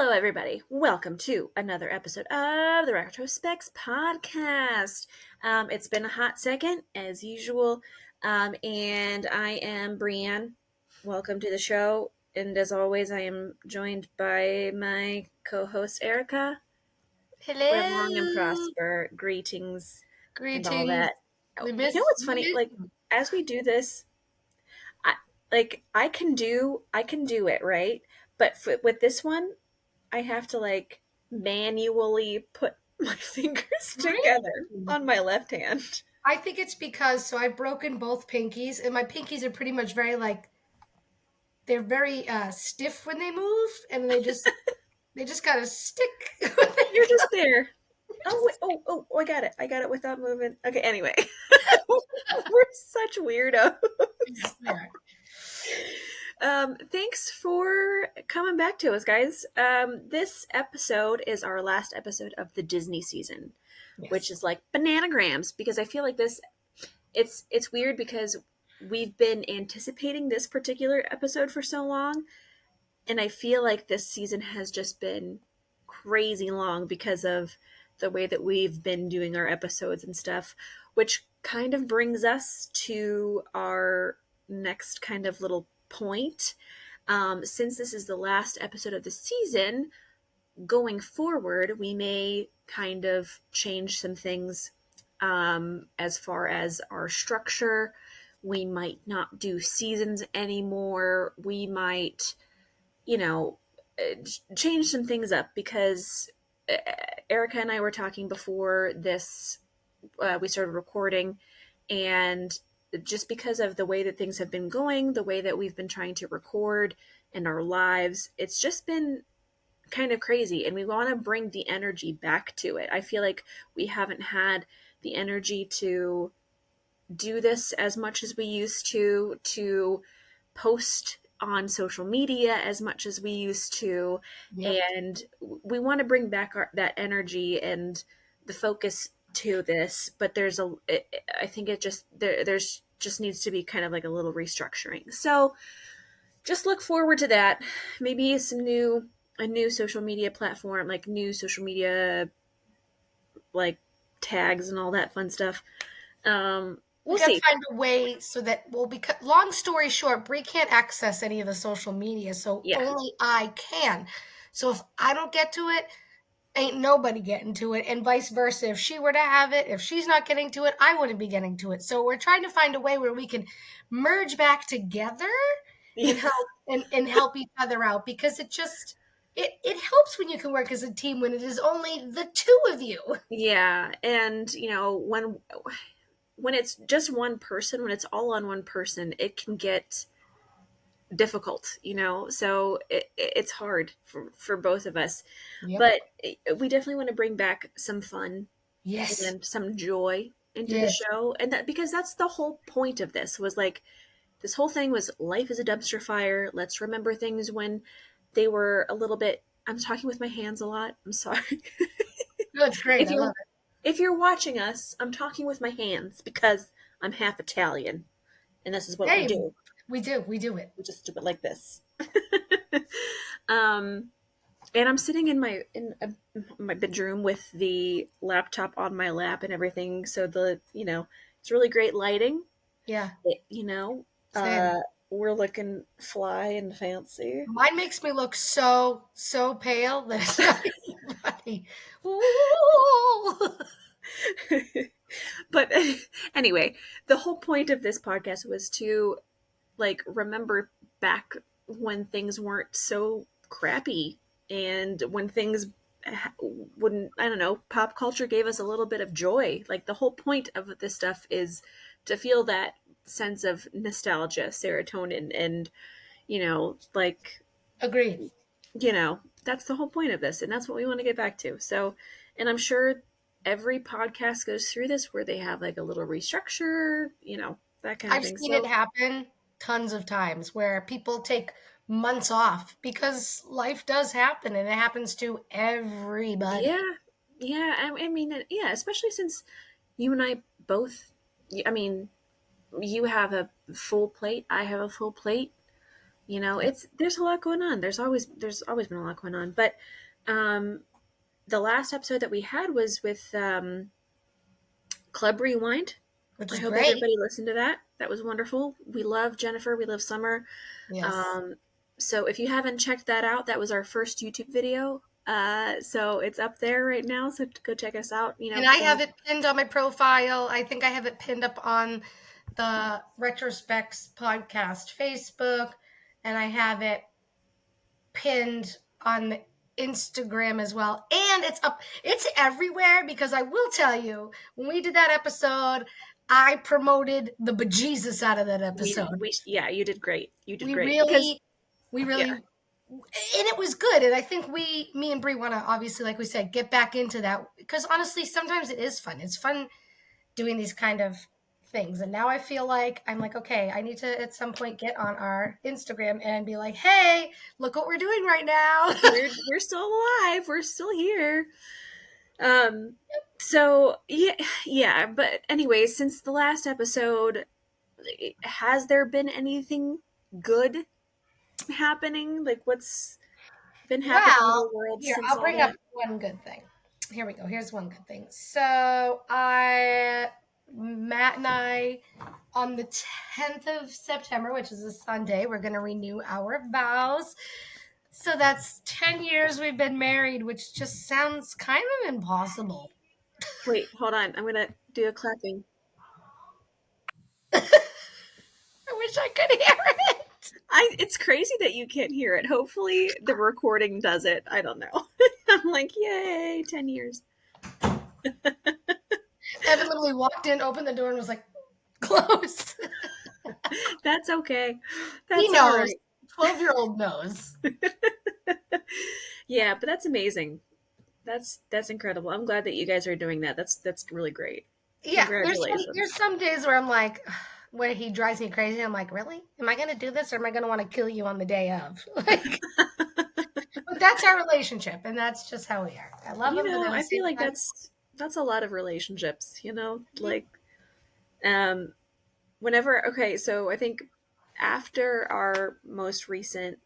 Hello, everybody. Welcome to another episode of the Retrospects podcast. It's been a hot second, as usual, and I am Brienne. Welcome to the show, and as always, I am joined by my co-host Erica. Live long and Hello. prosper. Greetings and all Greetings. that. We You know miss what's we funny? miss Like as we do this, I can do it right, but with this one. I have to manually put my fingers together Really? on my left hand. I think it's because I've broken both pinkies and my pinkies are pretty much they're very stiff when they move and they just gotta stick when they You're go. just there. They're Oh, wait, just- I got it. I got it without moving. Okay, anyway. We're such weirdos. Yeah. Thanks for coming back to us, guys. This episode is our last episode of the Disney season, which Yes. is like bananagrams, because I feel like it's weird because we've been anticipating this particular episode for so long, and I feel like this season has just been crazy long because of the way that we've been doing our episodes and stuff, which kind of brings us to our next kind of little point. Since this is the last episode of the season, going forward, we may kind of change some things as far as our structure. We might not do seasons anymore. We might, you know, change some things up because Erica and I were talking before this, we started recording, and just because of the way that things have been going, the way that we've been trying to record in our lives, it's just been kind of crazy, and we want to bring the energy back to it. I feel like we haven't had the energy to do this as much as we used to post on social media as much as we used to, Yep. and we want to bring back that energy and the focus to this, but I think it just there's just needs to be kind of like a little restructuring. So just look forward to that. Maybe a new social media platform, like new social media like tags and all that fun stuff. We We'll gotta see. find a way so that because long story short, Brie can't access any of the social media, so Yeah. only I can. So if I don't get to it, ain't nobody getting to it, and vice versa. If she were to have it, if she's not getting to it, I wouldn't be getting to it. So we're trying to find a way where we can merge back together and help each other out, because it helps when you can work as a team when it is only the two of you. Yeah, and when it's just one person, when it's all on one person, it can get difficult, so it's hard for both of us. Yep. But we definitely want to bring back some fun Yes. and some joy into the Yes. show, and that because that's the whole point of this, was like this whole thing was life is a dumpster fire. Let's remember things when they were a little bit. I'm talking with my hands a lot. I'm sorry. That's great. if I you're love it. if you're watching us, I'm talking with my hands because I'm half Italian, and this is what we Hey, do. we do it. We just do it like this. um, and I'm sitting my bedroom with the laptop on my lap and everything. So it's really great lighting. Yeah. It, you know, Same. we're looking fly and fancy. Mine makes me look so pale that it's not even funny. Ooh. But anyway, the whole point of this podcast was to remember back when things weren't so crappy, and when things wouldn't, I don't know, pop culture gave us a little bit of joy. Like the whole point of this stuff is to feel that sense of nostalgia, serotonin, and like Agreed. that's the whole point of this, and that's what we want to get back to. So, and I'm sure every podcast goes through this where they have like a little restructure, that kind of I've thing. seen it So happen tons of times where people take months off because life does happen and it happens to everybody. yeah, yeah. I mean, yeah, especially since you and I both. I mean, you have a full plate. I have a full plate. You know, Yeah, there's a lot going on. There's always been a lot going on. But um, the last episode that we had was with Club Rewind. which I is hope great. everybody listened to that. That was wonderful. We love Jennifer. We love Summer. Yes. Um, so if you haven't checked that out, that was our first YouTube video. So it's up there right now. So go check us out. You know, And I before. have it pinned on my profile. I think I have it pinned up on the Retrospects podcast Facebook, and I have it pinned on Instagram as well. And it's up, it's everywhere because I will tell you, when we did that episode, I promoted the bejesus out of that episode. Yeah, you did great. You did We great because really, we really, yeah, and it was good. And I think me and Brie want to obviously, like we said, get back into that because honestly, sometimes it is fun. It's fun doing these kind of things. And now I feel like I'm like, okay, I need to at some point get on our Instagram and be like, hey, look what we're doing right now. we're still alive. We're still here. Um, so yeah. But anyway, since the last episode, has there been anything good happening? Like, what's been happening in Well, the world here, since I'll all bring up that? one good thing. Here we go. Here's one good thing. So Matt and I, on the 10th of September, which is a Sunday, we're going to renew our vows. So that's 10 years we've been married, which just sounds kind of impossible. Wait, hold on. I'm gonna do a clapping. I wish I could hear it. It's crazy that you can't hear it. Hopefully the recording does it. I don't know. I'm like, yay, 10 years. Evan literally walked in, opened the door, and was like, close. That's okay. He That's all knows. right. 12-year-old knows. Yeah, but that's amazing. That's incredible. I'm glad that you guys are doing that. That's really great. Yeah, there's Congratulations. some days where I'm like, where he drives me crazy. I'm like, really? Am I going to do this, or am I going to want to kill you on the day of? Like, but that's our relationship, and that's just how we are. I love You him, but know, at the I feel same like time, that's a lot of relationships, you know? mhm, Like um whenever okay, so I think after our most recent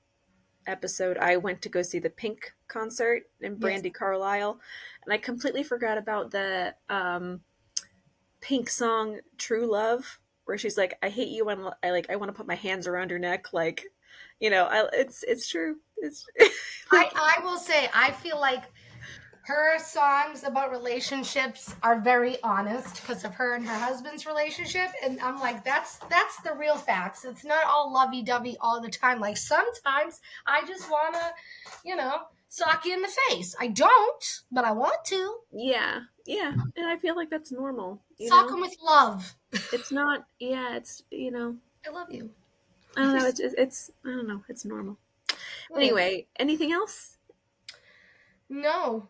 episode, I went to go see the Pink concert in yes, Brandy Carlisle, and I completely forgot about the Pink song "True Love," where she's like, "I hate you when I want to put my hands around your neck," like, it's true. It's like, I will say, I feel like her songs about relationships are very honest because of her and her husband's relationship, and I'm like, that's the real facts. It's not all lovey-dovey all the time. Like sometimes I just want to, sock you in the face. I don't, but I want to yeah, yeah, and I feel like that's normal. sock them with love. It's not. Yeah, it's I love you. I don't know. It's I don't know. It's normal. It is. Anyway, anything else? No.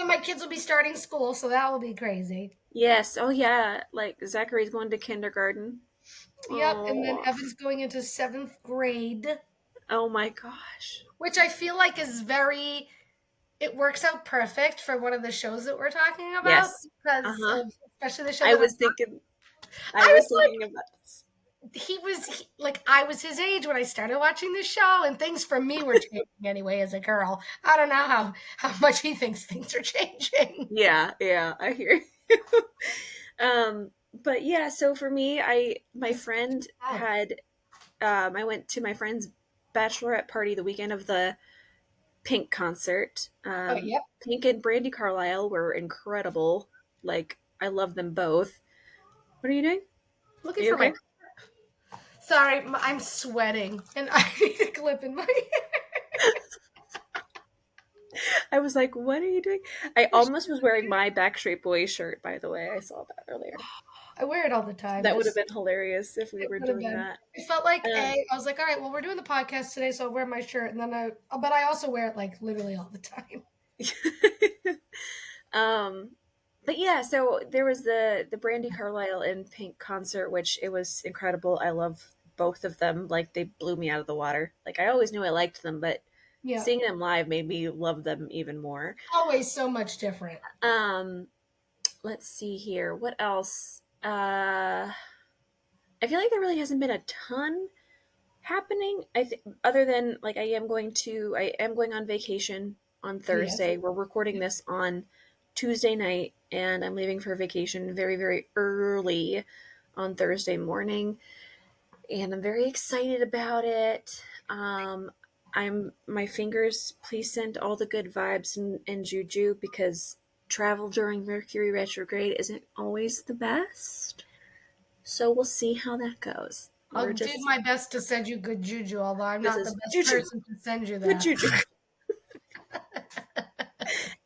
My kids will be starting school, so that will be crazy. Yes. Oh yeah. Like Zachary's going to kindergarten. Yep, and then Oh. Evan's going into 7th grade, Oh my gosh. which I feel like is very, it works out perfect for one of the shows that we're talking about Yes. Uh because huh. of, especially the show I that was thinking. I I was was thinking about this. like, like, I was his age when I started watching this show, and things for me were changing anyway as a girl. I don't know how much he thinks things are changing. Yeah. Yeah. I hear. But yeah. So for me, my friend Oh, had. I went to my friend's bachelorette party the weekend of the Pink concert. oh, yep. Pink and Brandy Carlisle were incredible. Like I love them both. What are you doing? Are Looking you for my. okay? Sorry, I'm sweating, and I need a clip in my hair. I was like, what are you doing? I almost was wearing my Backstreet Boys shirt, by the way. I saw that earlier. I wear it all the time. That would have Just been hilarious if we it were would have doing been. that. It felt like Um, I was like, all right, well, we're doing the podcast today, so I'll wear my shirt, and then but I also wear it like literally all the time. um, but yeah, so there was the Brandy Carlisle and Pink concert, which it was incredible. I love both of them. Like they blew me out of the water. Like I always knew I liked them, but Yeah, seeing them live made me love them even more. always so much different. Um, let's see here. What else? I feel like there really hasn't been a ton happening. I think other than like I am going on vacation on Yes. Thursday. We're recording this on Tuesday night, and I'm leaving for vacation very, very early on Thursday morning, and I'm very excited about it. I'm my fingers. Please send all the good vibes and juju, because travel during Mercury retrograde isn't always the best. So we'll see how that goes. I'll We're do just my best to send you good juju, although I'm This not the is best juju. person to send you Good that. juju.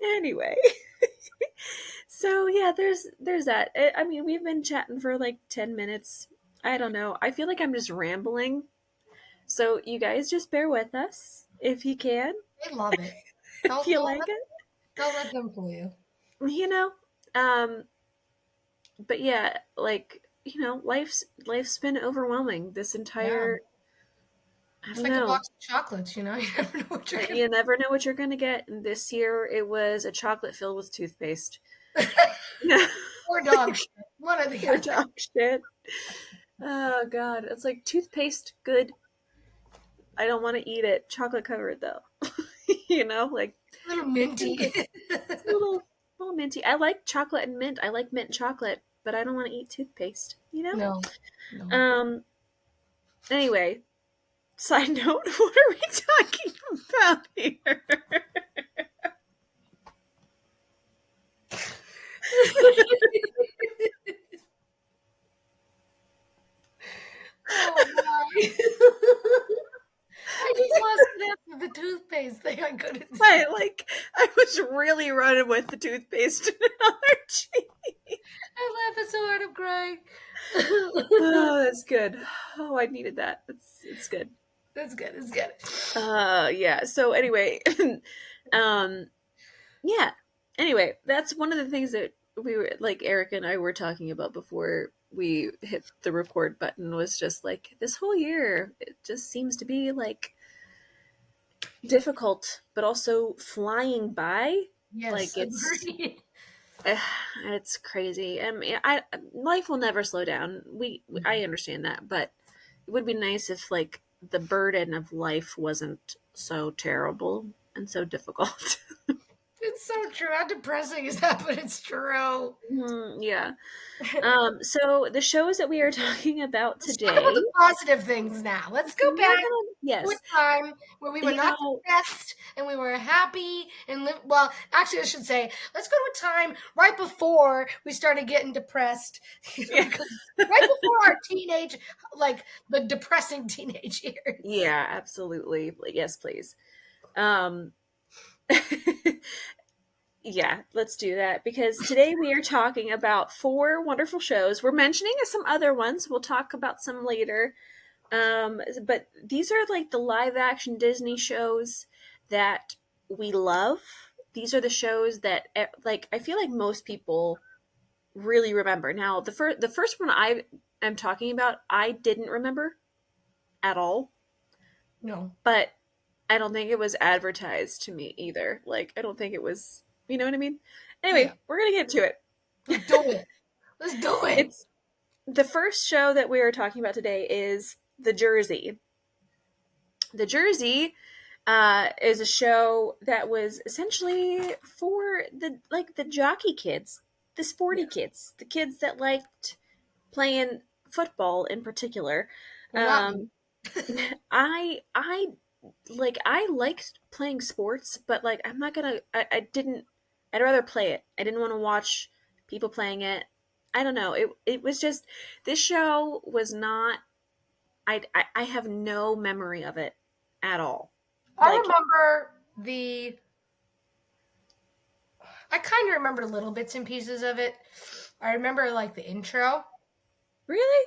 Anyway, so yeah, there's that. I mean, we've been chatting for like 10 minutes. I don't know. I feel like I'm just rambling. So you guys just bear with us if you can, They love it. if you like it. Don't let them fool you. You know, um, but yeah, like life's been overwhelming this Yeah. entire. I It's don't like a know. box of chocolates, you know? You never know what you're gonna You never know what you're gonna get. And this year, it was a chocolate filled with toothpaste. or dog shit. One or the Or other. dog shit. Oh god, it's like toothpaste, good. I don't want to eat it. Chocolate covered though. Like A little it's been minty. good. It's a little minty. I like chocolate and mint. I like mint chocolate, but I don't want to eat toothpaste. No. No. Um. Anyway, side note: what are we talking about here? Oh my. I just lost it after the toothpaste thing. I couldn't I say. like. I was really running with the toothpaste analogy. I'm laughing so hard I'm crying. Oh, that's good. Oh, I needed that. It's good. That's good. It's good. Yeah. So anyway, um, yeah. Anyway, that's one of the things that we were like Eric and I were talking about before we hit the record button, was just like this whole year it just seems to be like difficult but also flying by. Yes, Like agreed. eh, it's crazy. I mean, I life will never slow down. I understand that, but it would be nice if like the burden of life wasn't so terrible and so difficult. It's so true. How depressing is that? But it's true. Yeah. So the shows that we are talking about Let's talk about today, the positive things now. Let's go we're back gonna, to yes, a time where we were you not know, depressed and we were happy and live. Well, actually, I should say, let's go to a time right before we started getting depressed. yeah, Because right before our teenage, like the depressing teenage years. yeah, absolutely, yes, please. Um, yeah, let's do that, because today we are talking about four wonderful shows. We're mentioning some other ones. We'll talk about some later. But these are like the live action Disney shows that we love. These are the shows that like I feel like most people really remember. Now, the first one I am talking about, I didn't remember at all, No. but I don't think it was advertised to me either. Like I don't think it was, you know what I mean? Yeah. Anyway, we're going to get to it. Let's do it. Let's do it. It's the first show that we are talking about today is The Jersey. The Jersey is a show that was essentially for the jockey kids, the sporty Yes. kids, the kids that liked playing football in particular. Well, not me. Um, I liked playing sports, but like I'm not gonna. I didn't. I'd rather play it. I didn't want to watch people playing it. I don't know. It was just this show was not. I have no memory of it at all. I Like remember the I kind of remember little bits and pieces of it. I remember like the intro. really?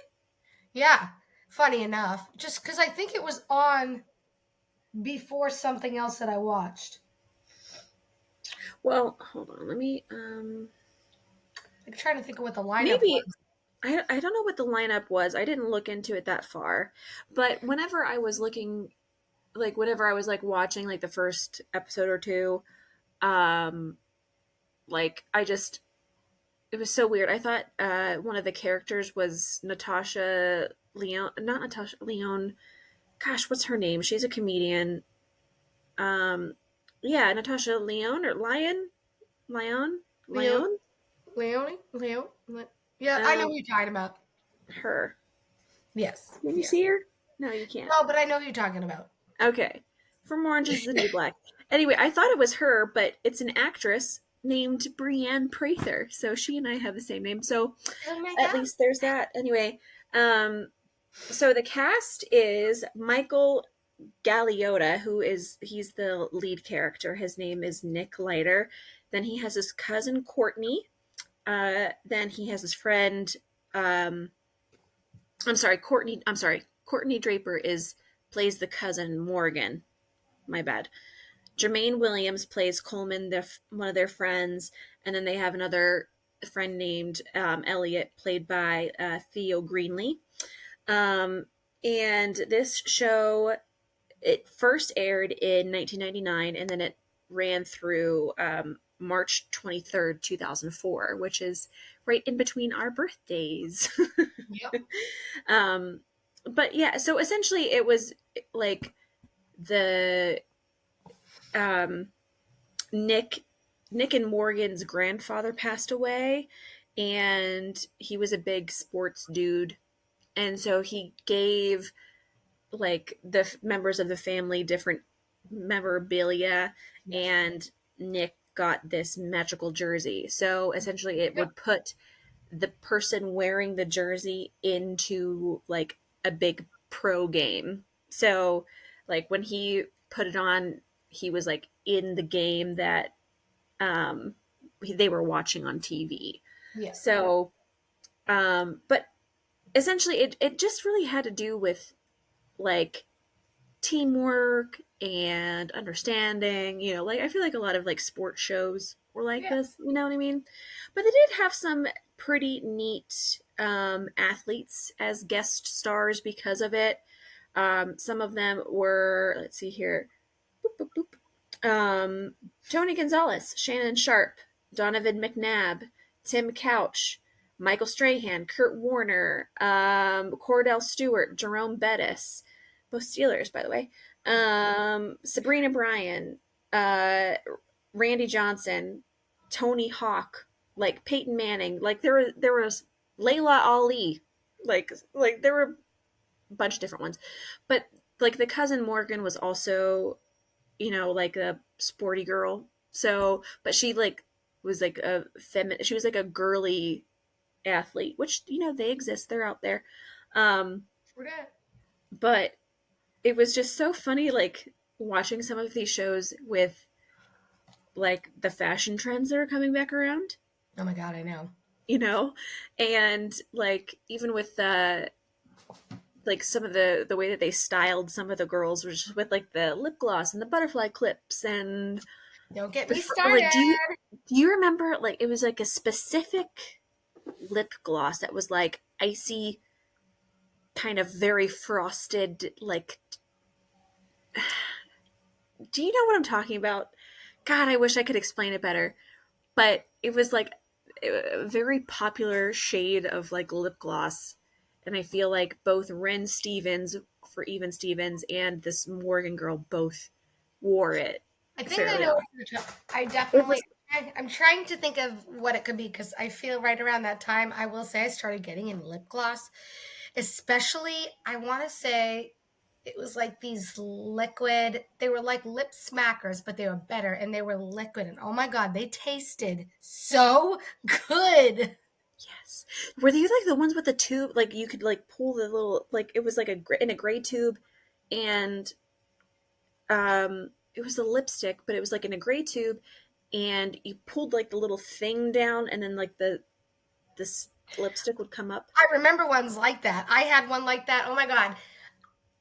Yeah, funny enough, just because I think it was on before something else that I watched. Well, hold on. Let me I'm trying to think of what the lineup maybe was. I don't know what the lineup was. I didn't look into it that far. But whenever I was looking, like whenever I was like watching like the first episode or two, um like I just it was so weird. I thought one of the characters was Natasha Leon, not Natasha Leon. gosh, what's her name? She's a comedian. Um, yeah, Natasha Leone or Lyon, Leo, Lyon. Yeah, I know Um, who you're talking about. her. Yes, Can you yeah. see her? No, you can't. No, but I know who you're talking about. Okay. From Orange is the New Black. Anyway, I thought it was her, but it's an actress named Brienne Prather. So she and I have the same name. So Oh my at god. least there's that. Anyway, so the cast is Michael Galeota, he's the lead character. His name is Nick Leiter. Then he has his cousin Courtney. Then he has his friend. Um, I'm sorry, Courtney. I'm sorry, Courtney Draper is plays the cousin Morgan. My bad. Jermaine Williams plays Coleman, one of their friends, and then they have another friend named Elliot, played by Theo Greenlee. Um, and this show, it first aired in 1999, and then it ran through March 23rd, 2004, which is right in between our birthdays. Yep. um, but yeah, so essentially it was like the um, Nick Nick and Morgan's grandfather passed away, and he was a big sports dude, and so he gave like the members of the family different memorabilia, Yes. and Nick got this magical jersey. So essentially it Yep. would put the person wearing the jersey into like a big pro game. So like when he put it on, he was like in the game that um they were watching on TV. Yeah. So but essentially it just really had to do with like teamwork and understanding, like I feel like a lot of like sports shows were like Yeah. this, you know what I mean? But they did have some pretty neat athletes as guest stars because of it. Some of them were, let's see here, boop, boop, boop. Tony Gonzalez, Shannon Sharp, Donovan McNabb, Tim Couch, Michael Strahan, Kurt Warner, Cordell Stewart, Jerome Bettis, both Steelers, by the way. Sabrina Bryan, uh, Randy Johnson, Tony Hawk, like Peyton Manning, like there was Layla Ali, like there were a bunch of different ones, but like the cousin Morgan was also like a sporty girl. So, but she like was like a feminine. She was like a girly athlete, which they exist. They're out there. Um, Forget. but it was just so funny, like watching some of these shows with like the fashion trends that are coming back around. Oh my god, I know. You know, and like even with like some of the way that they styled some of the girls was just with like the lip gloss and the butterfly clips and Don't get the me like started. do you remember like it was like a specific lip gloss that was like icy, kind of very frosted, like do you know what I'm talking about? God, I wish I could explain it better. But it was like a very popular shade of like lip gloss, and I feel like both Ren Stevens for Even Stevens and this Morgan girl both wore it I think I fairly know what often. you're talking. I It definitely. was I'm trying to think of what it could be because I feel right around that time. I will say I started getting in lip gloss, especially. I want to say it was like these liquid. They were like lip smackers, but they were better and they were liquid. And oh my god, they tasted so good. yes. Were these like the ones with the tube? Like you could like pull the little like it was like in a gray tube, and it was a lipstick, but it was like in a gray tube, and you pulled like the little thing down, and then like this lipstick would come up. I remember ones like that. I had one like that. Oh my god,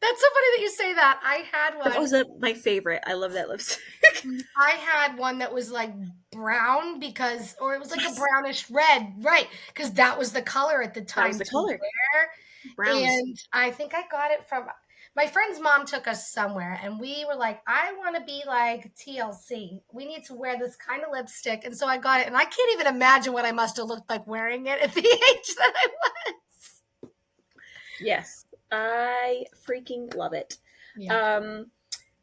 that's so funny that you say that. I had That one. was my favorite. I love that lipstick. I had one that was like brown because, or it was like a Yes, brownish red, right? Because that was the color at the that was time the to color. wear. Browns. And I think I got it from my friend's mom took us somewhere and we were like, I want to be like TLC. We need to wear this kind of lipstick. And so I got it. And I can't even imagine what I must have looked like wearing it at the age that I was. Yes, I freaking love it. Yeah. Um,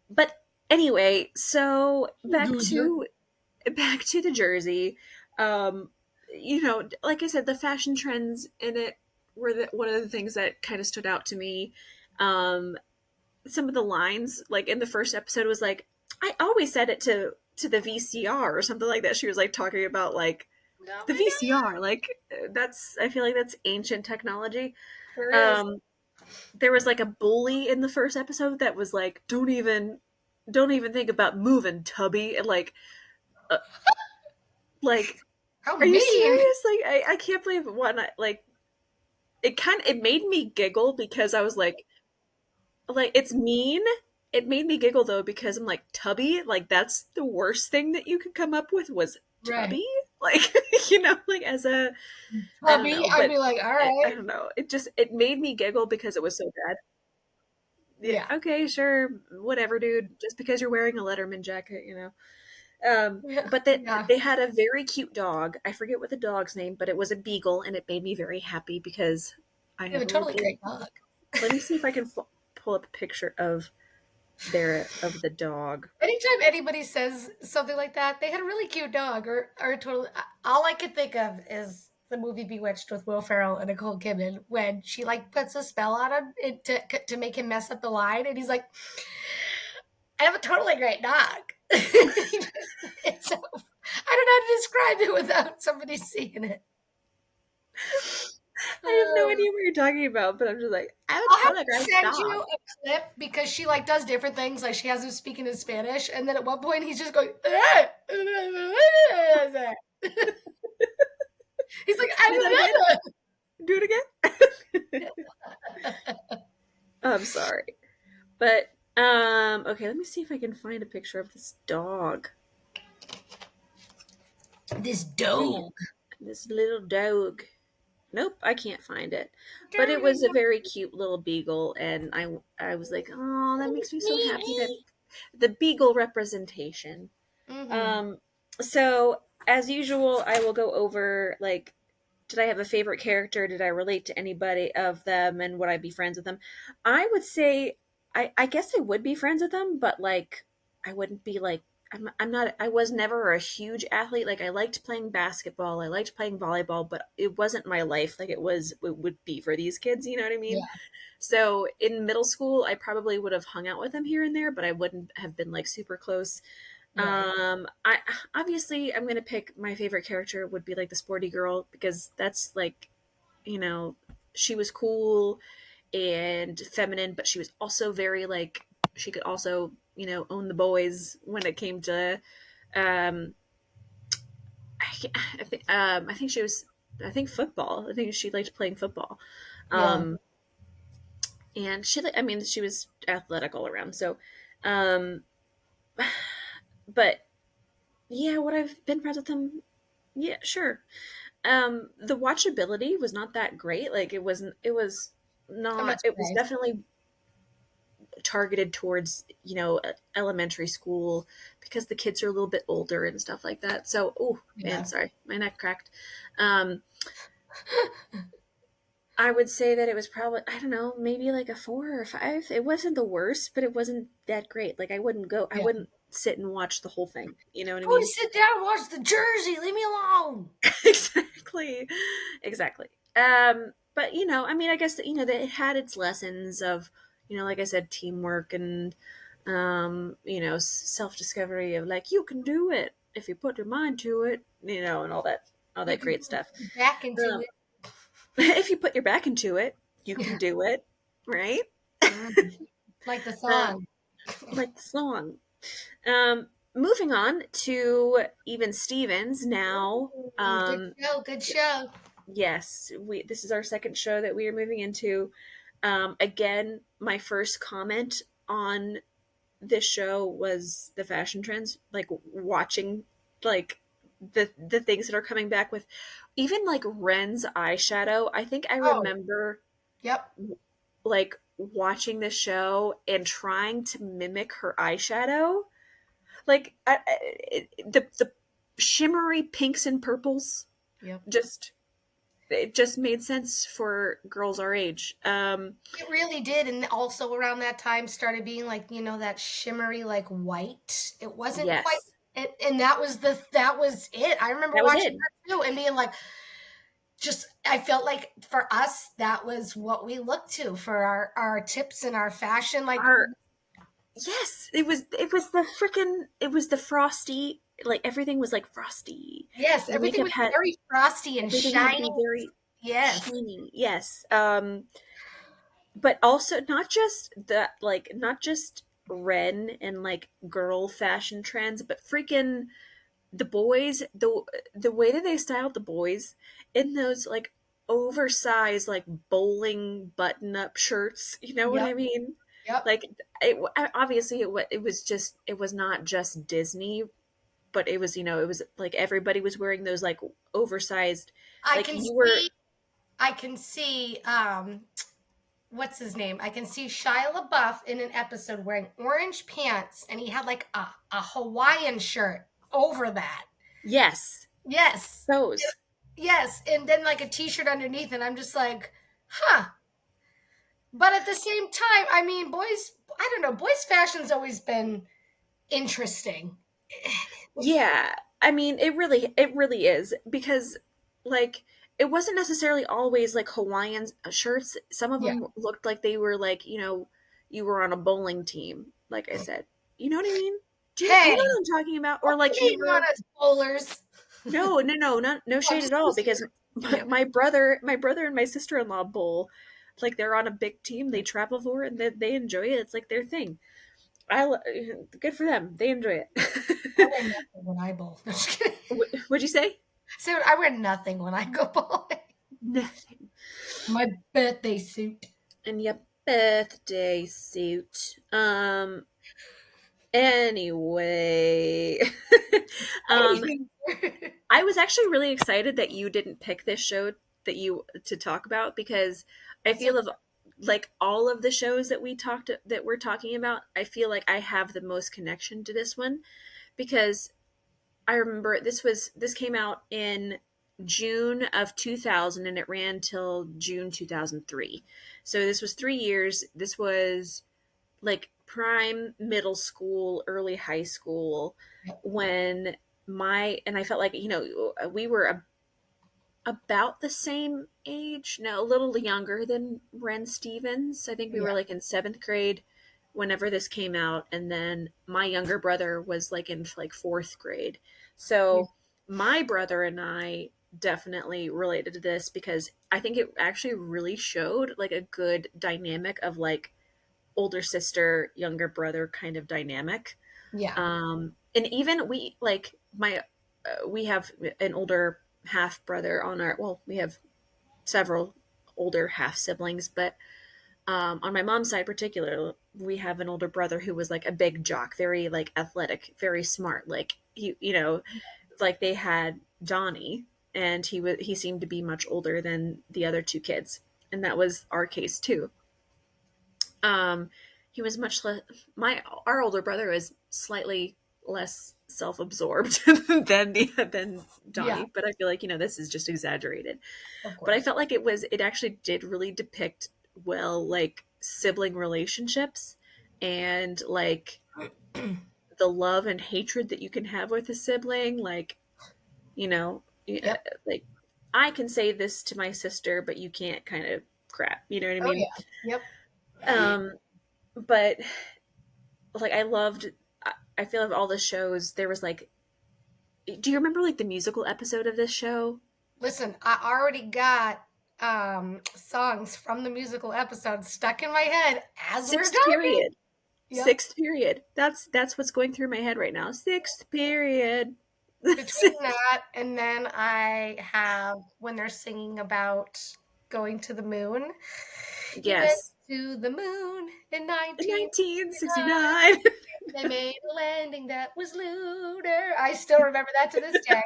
but anyway, so Loser. back to the jersey. Um, like I said, the fashion trends in it were one of the things that kind of stood out to me. Um, some of the lines, like in the first episode, was like, "I always said it to the VCR" or something like that. She was like talking about like Oh the my god. VCR, like that's I feel like that's ancient technology. Sure is. Um, there was like a bully in the first episode that was like, don't even think about moving, Tubby," and uh, like, How are you mean. serious? Like, I can't believe one. Like, it made me giggle because I was like it's mean. It made me giggle though because I'm like, Tubby, like that's the worst thing that you could come up with was Right. Tubby, like like as a I don't Hubby, know, I'd but be like, all I right. don't know. It made me giggle because it was so bad. Yeah, Yeah. okay, sure, whatever, dude. Just because you're wearing a Letterman jacket, you know. Yeah. But that Yeah. they had a very cute dog. I forget what the dog's name, but it was a beagle, and it made me very happy because I You have have a a little totally golden great dog. beagle. Let me see if I can pull up a picture of the dog. Anytime anybody says something like that, they had a really cute dog, or totally. All I could think of is the movie Bewitched with Will Ferrell and Nicole Kidman when she like puts a spell on him to make him mess up the line, and he's like, "I have a totally great dog." It's so, I don't know how to describe it without somebody seeing it. I have no Um, idea what you're talking about, but I'm just like, I have a I'll have totally to great send you dog. a clip because she like does different things. Like she has him speaking in Spanish, and then at one point he's just going. He's like, Say that again. Do it again. I'm sorry, but okay. Let me see if I can find a picture of this dog. this Man, dog. this little dog. Nope, I can't find it. But it was a Mm-hmm. very cute little beagle, and I was like, oh, that makes me so happy that the beagle representation. Um, so as usual, I will go over like, did I have a favorite character? Did I relate to anybody of them, and would I be friends with them? I would say, I guess I would be friends with them, but like, I wouldn't be like. I'm not. I was never a huge athlete. Like I liked playing basketball. I liked playing volleyball, but it wasn't my life. Like it would be for these kids. You know what I mean? Yeah, So in middle school, I probably would have hung out with them here and there, but I wouldn't have been like super close. right. I obviously I'm gonna pick my favorite character would be like the sporty girl because that's like, you know, she was cool and feminine, but she was also very like she could also, own the boys when it came to um I think she was I think football. I think she liked playing football. Yeah, Um and I mean she was athletic all around. So um but yeah, would I've been friends with them? Yeah, sure. The watchability was not that great. Like it was I'm not not it was surprised. definitely targeted towards, elementary school because the kids are a little bit older and stuff like that. So, oh man, Yeah. sorry, my neck cracked. Um, I would say that it was probably, I don't know, maybe like a 4 or 5. It wasn't the worst, but it wasn't that great. Like I Yeah. wouldn't sit and watch the whole thing. You know what I I want to mean? sit down and watch the Jersey. Leave me alone. Exactly. Exactly. But I mean, I guess that, that it had its lessons of, like I said, teamwork and, self-discovery of like, you can do it if you put your mind to it, and all You that can great put stuff. your back into Um, it. if you put your back into it, you can Yeah. do it, right? Like the Um, song. like the song. Moving on to Even Stevens now. Good show. Good show. Yes, we this is our second show that we are moving into. Again, my first comment on this show was the fashion trends, like watching like the things that are coming back with even like Ren's eyeshadow. I think I Oh, remember yep. like watching the show and trying to mimic her eyeshadow. Like the shimmery pinks and purples Yep. just it just made sense for girls our age. It really did, and also around that time started being like, that shimmery like white. It wasn't quite Yes, it, and that was it. I remember that was watching it. that too and being like, just I felt like for us that was what we looked to for our tips and our fashion. Like, Our Yes, it was the frosty, like everything was like frosty. yes, The everything makeup was had very frosty and Everything had to shiny. be very Yes. shiny. Yes. But also not just Ren and like girl fashion trends, but freaking the boys, the way that they styled the boys in those like oversized like bowling button up shirts. You know what Yep. I mean? Yep. Like obviously it was not just Disney, but it was, it was like everybody was wearing those like oversized, I like can you were. see I can see what's his name? I can see Shia LaBeouf in an episode wearing orange pants and he had like a Hawaiian shirt over that. Yes, Yes. those. Yes. And then like a t-shirt underneath, and I'm just like, huh. But at the same time, I mean, boys, I don't know, boys' fashion's always been interesting. Yeah, I mean, it really is because, like, it wasn't necessarily always like Hawaiian shirts. Some of Yeah. them looked like they were like, you were on a bowling team. Like I said, you know what I mean? Do you know Hey, what I'm talking about? Or don't like be you hating on were. us bowlers. No, no, no, not no I'm shade just at all. teasing Because you. Yeah. my brother and my sister-in-law bowl. Like they're on a big team. They travel for it and they enjoy it. It's like their thing. Good for them. They enjoy I it. wear nothing when I bowl. No, just kidding. What'd you say? So I wear nothing when I go bowling. Nothing. My birthday suit. And your birthday suit. Anyway. um, Anywho. I was actually really excited that you didn't pick this show to talk about because I That's feel okay. of like all of the shows that we're talking about, I feel like I have the most connection to this one because I remember this came out in June of 2000 and it ran till June 2003. So this was 3 years. This was like prime middle school, early high school Yep. when and I felt like, we were about the same age, no, a little younger than Ren Stevens. I think we Yeah. were like in 7th grade whenever this came out, and then my younger brother was like in like 4th grade. Yeah. So my brother and I definitely related to this because I think it actually really showed like a good dynamic of like older sister, younger brother kind of dynamic. Yeah. And even we have an older half brother we have several older half siblings, but on my mom's side particular, we have an older brother who was like a big jock, very like athletic, very smart. Like like they had Donnie, and he seemed to be much older than the other two kids, and that was our case too. Um, he was much less. My Our older brother is slightly less self-absorbed than Yeah. Donnie, but I feel like this is just exaggerated. Of But I course. felt like it actually did really depict well like sibling relationships and like the love and hatred that you can have with a sibling. Like you know, Yep. like I can say this to my sister, but you can't kind of crap. You know what I Oh mean? yeah. Yep. Um, but like I feel like all the shows there was like, do you remember like the musical episode of this show? Listen, I already got songs from the musical episode stuck in my head as we're Sixth talking. period. Yep. Sixth period. That's what's going through my head right now. Sixth period. Between that and then I have when they're singing about going to the moon. He went Yes. to the moon in 1969. 1969. They made a landing that was lunar. I still remember that to this day.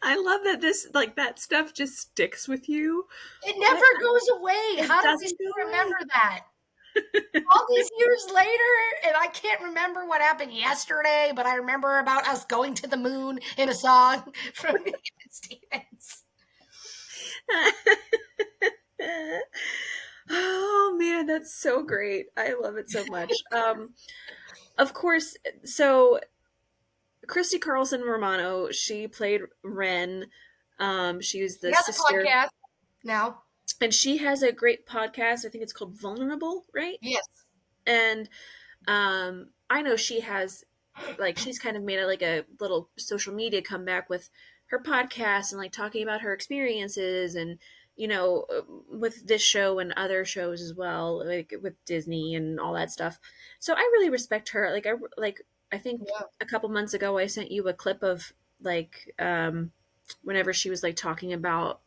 I love that this like that stuff just sticks with you. It Like never goes away. it How do we doesn't go still remember away. that? All these years later, and I can't remember what happened yesterday, but I remember about us going to the moon in a song from Stevens. Oh man, that's so great. I love it so much. Of course, so Christy Carlson Romano, she played Ren. She was She the has a sister, podcast now. and she has a great podcast. I think it's called Vulnerable, right? Yes. And I know she has, like, she's kind of made a, like a little social media comeback with her podcast and like talking about her experiences and with this show and other shows as well, like with Disney and all that stuff. So I really respect her. I think Yeah. a couple months ago I sent you a clip of like whenever she was like talking about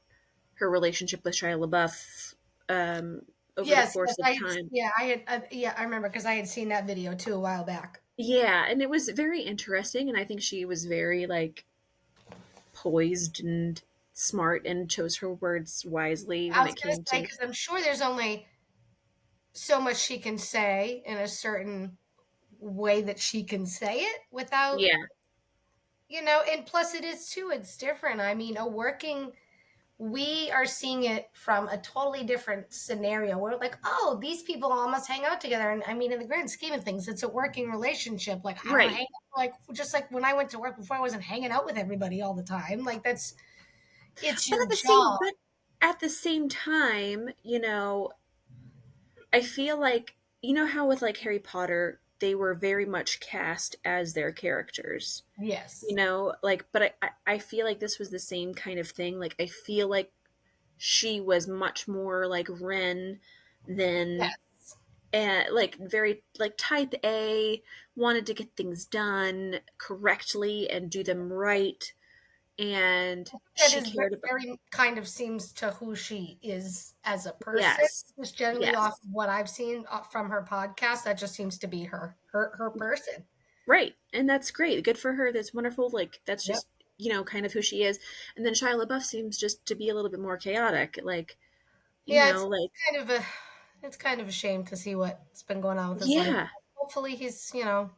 her relationship with Shia LaBeouf over the Yes, yes, course of time. yeah, I remember because I had seen that video too a while back. Yeah, and it was very interesting, and I think she was very like poised and smart and chose her words wisely I when was it gonna came say to. because I'm sure there's only so much she can say in a certain way that she can say it without, Yeah, and plus it is too, it's different. I mean, we are seeing it from a totally different scenario. We're like, oh, these people almost hang out together. And I mean, in the grand scheme of things, it's a working relationship. Like, I don't right. hang out, like, just like when I went to work before, I wasn't hanging out with everybody all the time. Like, it's But your at the same, job. but at the same time, I feel like how with like Harry Potter, they were very much cast as their characters. Yes. But I feel like this was the same kind of thing. Like I feel like she was much more like Ren than Yes. and like very like type A, wanted to get things done correctly and do them right, and That she is cared about. very kind of seems to who she is as a person. Yes, Just generally off yes, of what I've seen from her podcast, that just seems to be her person. right, and that's great, good for her, that's wonderful, like that's Yep. just kind of who she is. And then Shia LaBeouf seems just to be a little bit more chaotic, like Yeah, like kind of a it's kind of a shame to see what's been going on with his life. yeah. Hopefully he's, doing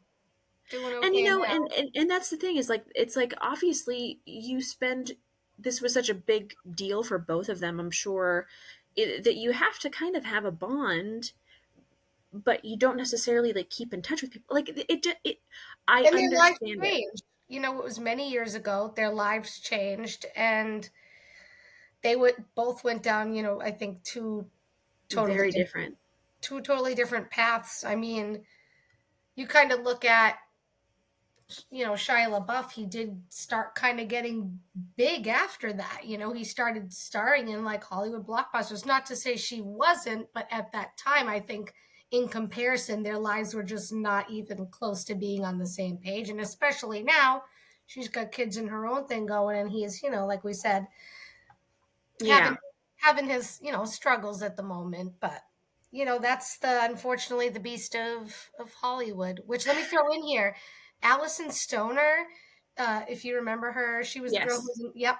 And okay now. and that's the thing, is like it's like obviously you spend, this was such a big deal for both of them, I'm sure, that you have to kind of have a bond, but you don't necessarily like keep in touch with people. Like it I And their lives understand it. changed. It was many years ago. Their lives changed and they would both went down, I think totally Very different different. two totally different paths. I mean, you kind of look at, Shia LaBeouf, he did start kind of getting big after that. He started starring in like Hollywood blockbusters. Not to say she wasn't, but at that time, I think in comparison, their lives were just not even close to being on the same page. And especially now, she's got kids and her own thing going, and he is, like we said, having Yeah. having his struggles at the moment. But that's the unfortunately the beast of Hollywood. Which, let me throw in here, Allison Stoner, if you remember her, she was the girl who Yes. was yep,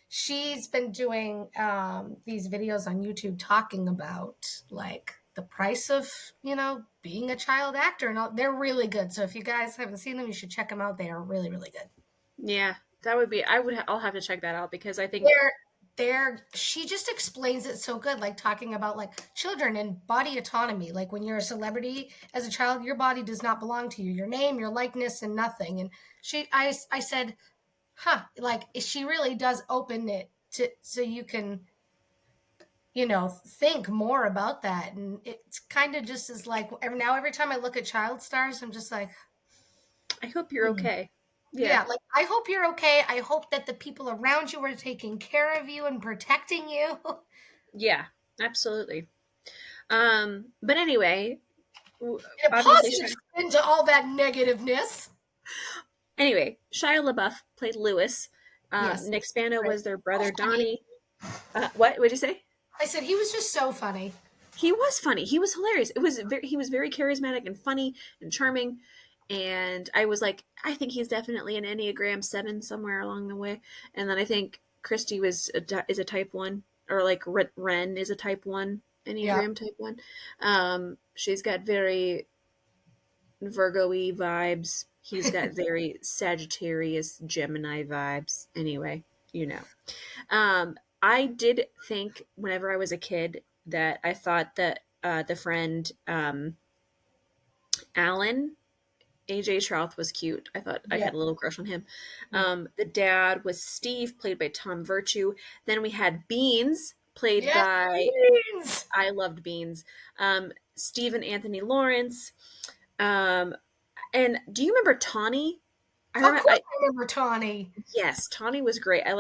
she's been doing these videos on YouTube talking about like the price of being a child actor, and all. They're really good. So if you guys haven't seen them, you should check them out. They are really, really good. Yeah. That would be, I'll have to check that out, because I think. They're she just explains it so good, like talking about like children and body autonomy. Like when you're a celebrity as a child, your body does not belong to you, your name, your likeness, and nothing. And I said, huh, like she really does open it to so you can think more about that. And it's kind of just as like every time I look at child stars, I'm just like, I hope you're hmm. okay. Yeah. Yeah, like I hope you're okay. I hope that the people around you are taking care of you and protecting you. Yeah. Absolutely. But anyway, And a obviously positive spin to all that negativeness. Shia LaBeouf played Lewis. Yes, Nick Spano great. was their So brother funny. Donnie. What would you say? I said he was just so funny. He was funny. He was hilarious. He was very charismatic and funny and charming. And I was like, I think he's definitely an Enneagram 7 somewhere along the way. And then I think Christy is a type 1, or like Ren is a type 1. Yeah. Enneagram type 1. She's got very Virgo-y vibes. He's got very Sagittarius Gemini vibes. Anyway, you know. I did think whenever I was a kid that I thought that the friend Alan, AJ Trouth, was cute. I thought I Yeah. had a little crush on him. Yeah. The dad was Steve, played by Tom Virtue. Then we had Beans, played Yes, by, beans. I loved Beans, Stephen Anthony Lawrence. Um, and do you remember Tawny? I Of remember. course I remember Tawny. Yes, Tawny was great. I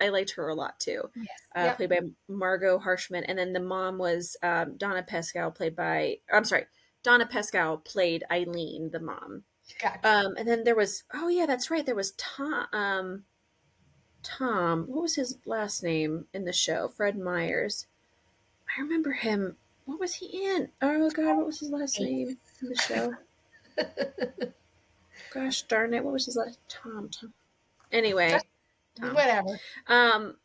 liked her a lot too. Yes. Yep. Played by Margot Harshman, and then the mom was Donna Pescow, played by. I'm sorry, Donna Pescow played Eileen, the mom. Gotcha. And then there was. Oh yeah, that's right. There was Tom. Tom. What was his last name in the show? Fred Myers. I remember him. What was he in? Oh God, what was his last name in the show? Gosh darn it, what was his last? Tom. Just Anyway, Tom. whatever. Um,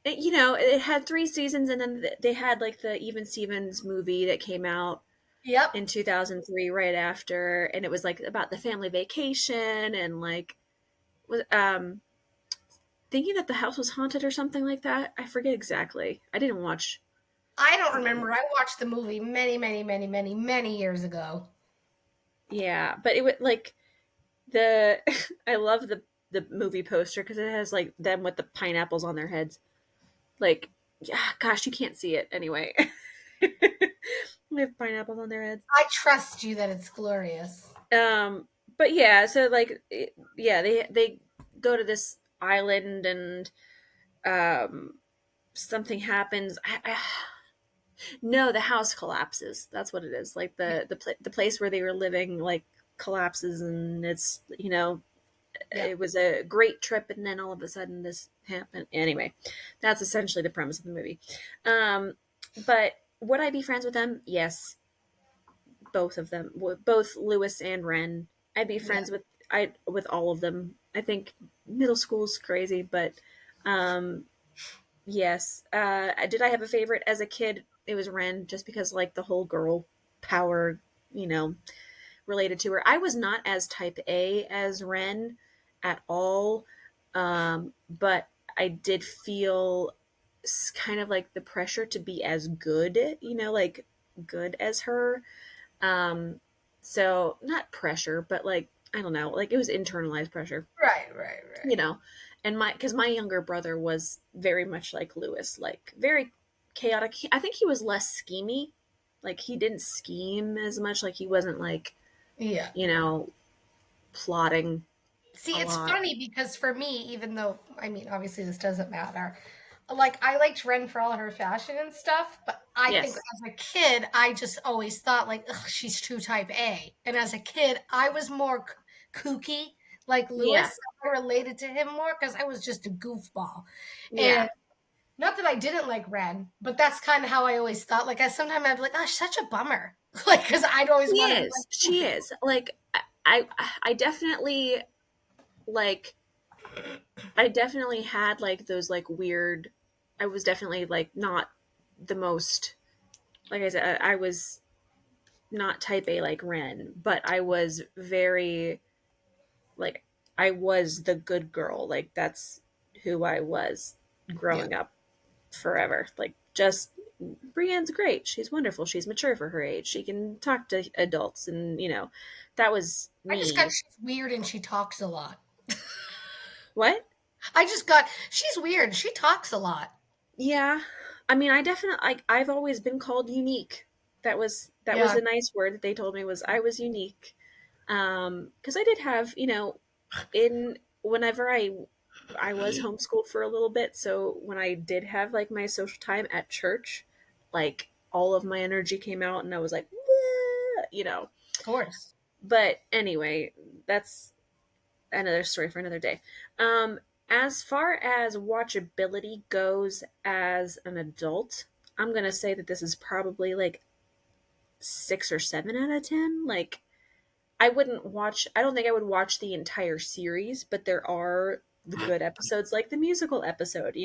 it had 3 seasons, and then they had like the Even Stevens movie that came out Yep. in 2003 right after, and it was like about the family vacation and like thinking that the house was haunted or something like that. I forget exactly. I didn't watch. I don't remember. I watched the movie many, many, many, many, many years ago. Yeah, but it was like the I love the movie poster because it has like them with the pineapples on their heads. Like, yeah, gosh, you can't see it anyway. They have pineapples on their heads. I trust you that it's glorious. Um, but yeah, so like, yeah, they go to this island and um, something happens. No, the house collapses. That's what it is. Like Yeah. the place where they were living like collapses, and it's Yeah. it was a great trip, and then all of a sudden this happened. Anyway, that's essentially the premise of the movie. Um, but would I be friends with them? Yes, both of them, both Lewis and Ren. I'd be Yeah. friends with all of them. I think middle school's crazy, but um, yes. Did I have a favorite as a kid? It was Ren, just because like the whole girl power, you know, related to her. I was not as type A as Ren at all, but I did feel kind of like the pressure to be as good, like good as her. Um, so not pressure, but like I don't know, like it was internalized pressure, Right. Right. you Right. know. And because my younger brother was very much like Lewis, like very chaotic. I think he was less schemy. Like he didn't scheme as much. Like he wasn't like Yeah. you know plotting See, a it's lot. funny because for me, even though I mean, obviously this doesn't matter. Like I liked Ren for all her fashion and stuff, but I think Yes. as a kid, I just always thought like, ugh, she's too type A. And as a kid, I was more kooky, like Yeah. Lewis. I related to him more because I was just a goofball. Yeah. And not that I didn't like Ren, but that's kind of how I always thought. Like I sometimes I'd be like, oh, such a bummer. Like because I'd always She wanted to be is. like, She is. Like I definitely like I definitely had like those like weird. I was definitely like not the most, like I said, I was not type A like Ren, but I was very like I was the good girl. Like that's who I was yeah, growing up forever. Like just Brienne's great. She's wonderful. She's mature for her age. She can talk to adults, and that was I just got me. she's weird and she talks a lot. What? I just got she's weird. She talks a lot. Yeah. I mean, I've always been called unique. That was Yeah. a nice word that they told me, was I was unique. Because I did have, in whenever I was homeschooled for a little bit, so when I did have like my social time at church, like all of my energy came out and I was like, "Wah," Of course. But anyway, that's another story for another day. As far as watchability goes as an adult, I'm gonna say that this is probably like 6 or 7 out of 10. Like I don't think I would watch the entire series, but there are the good episodes, like the musical episode,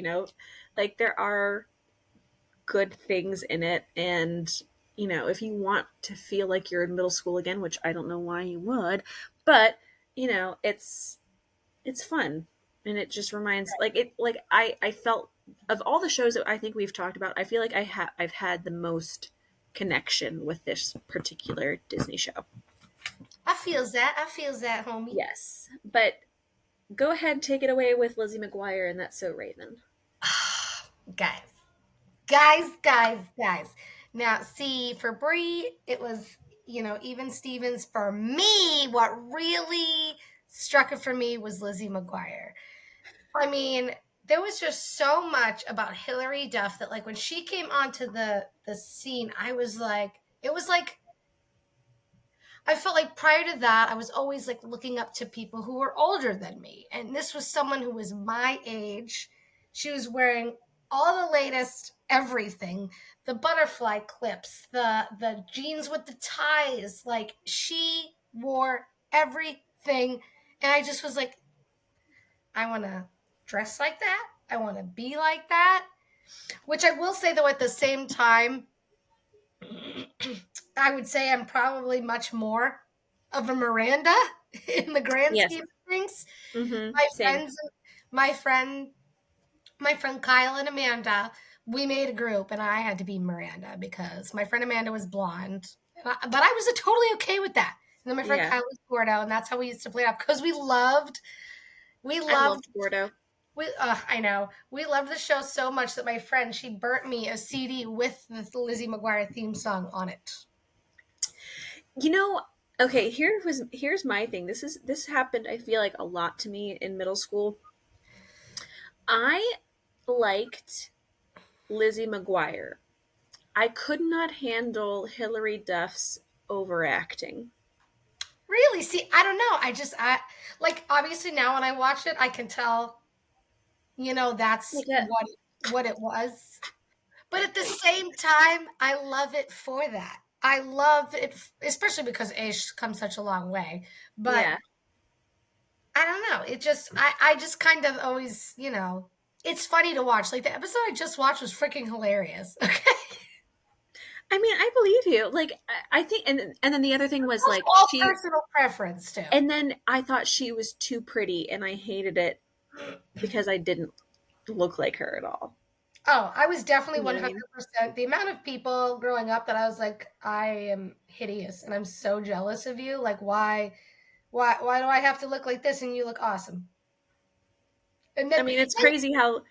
like there are good things in it. And, if you want to feel like you're in middle school again, which I don't know why you would, but, it's fun. And it just reminds, I felt, of all the shows that I think we've talked about, I feel like I've had the most connection with this particular Disney show. I feels that. I feels that, homie. Yes. But go ahead, take it away with Lizzie McGuire and That's So Raven. Guys, guys. Now, see, for Brie, it was, even Stevens. For me, what really struck it for me was Lizzie McGuire. I mean, there was just so much about Hilary Duff that, like, when she came onto the scene, I was like, it was like I felt like prior to that, I was always like looking up to people who were older than me. And this was someone who was my age. She was wearing all the latest everything, the butterfly clips, the jeans with the ties. Like she wore everything. And I just was like, I want to dress like that. I want to be like that. Which I will say though, at the same time, I would say I'm probably much more of a Miranda in the grand Yes. scheme of things. Mm-hmm. My Same. friends, my friend, my friend Kyle and Amanda, we made a group, and I had to be Miranda because my friend Amanda was blonde, but I was totally okay with that. And then my friend Yeah. Kyle was Gordo, and that's how we used to play it off because we I loved. loved Gordo. I know. We loved the show so much that my friend, she burnt me a CD with the Lizzie McGuire theme song on it. You know, okay, here's my thing. This happened, I feel like, a lot to me in middle school. I liked Lizzie McGuire. I could not handle Hilary Duff's overacting. Really? See, I don't know. I like obviously now when I watch it, I can tell, that's Like a what it was. But at the same time, I love it for that. I love it, especially because A's come such a long way. But yeah. I don't know. I just kind of always, it's funny to watch. Like the episode I just watched was freaking hilarious. Okay. I mean, I believe you. Like I think, and then the other thing was Also like all personal preference too. and then I thought she was too pretty, and I hated it because I didn't look like her at all. Oh, I was definitely You know what I mean? 100%. The amount of people growing up that I was like, I am hideous and I'm so jealous of you. Like, why do I have to look like this and you look awesome? And I then, mean, it's crazy how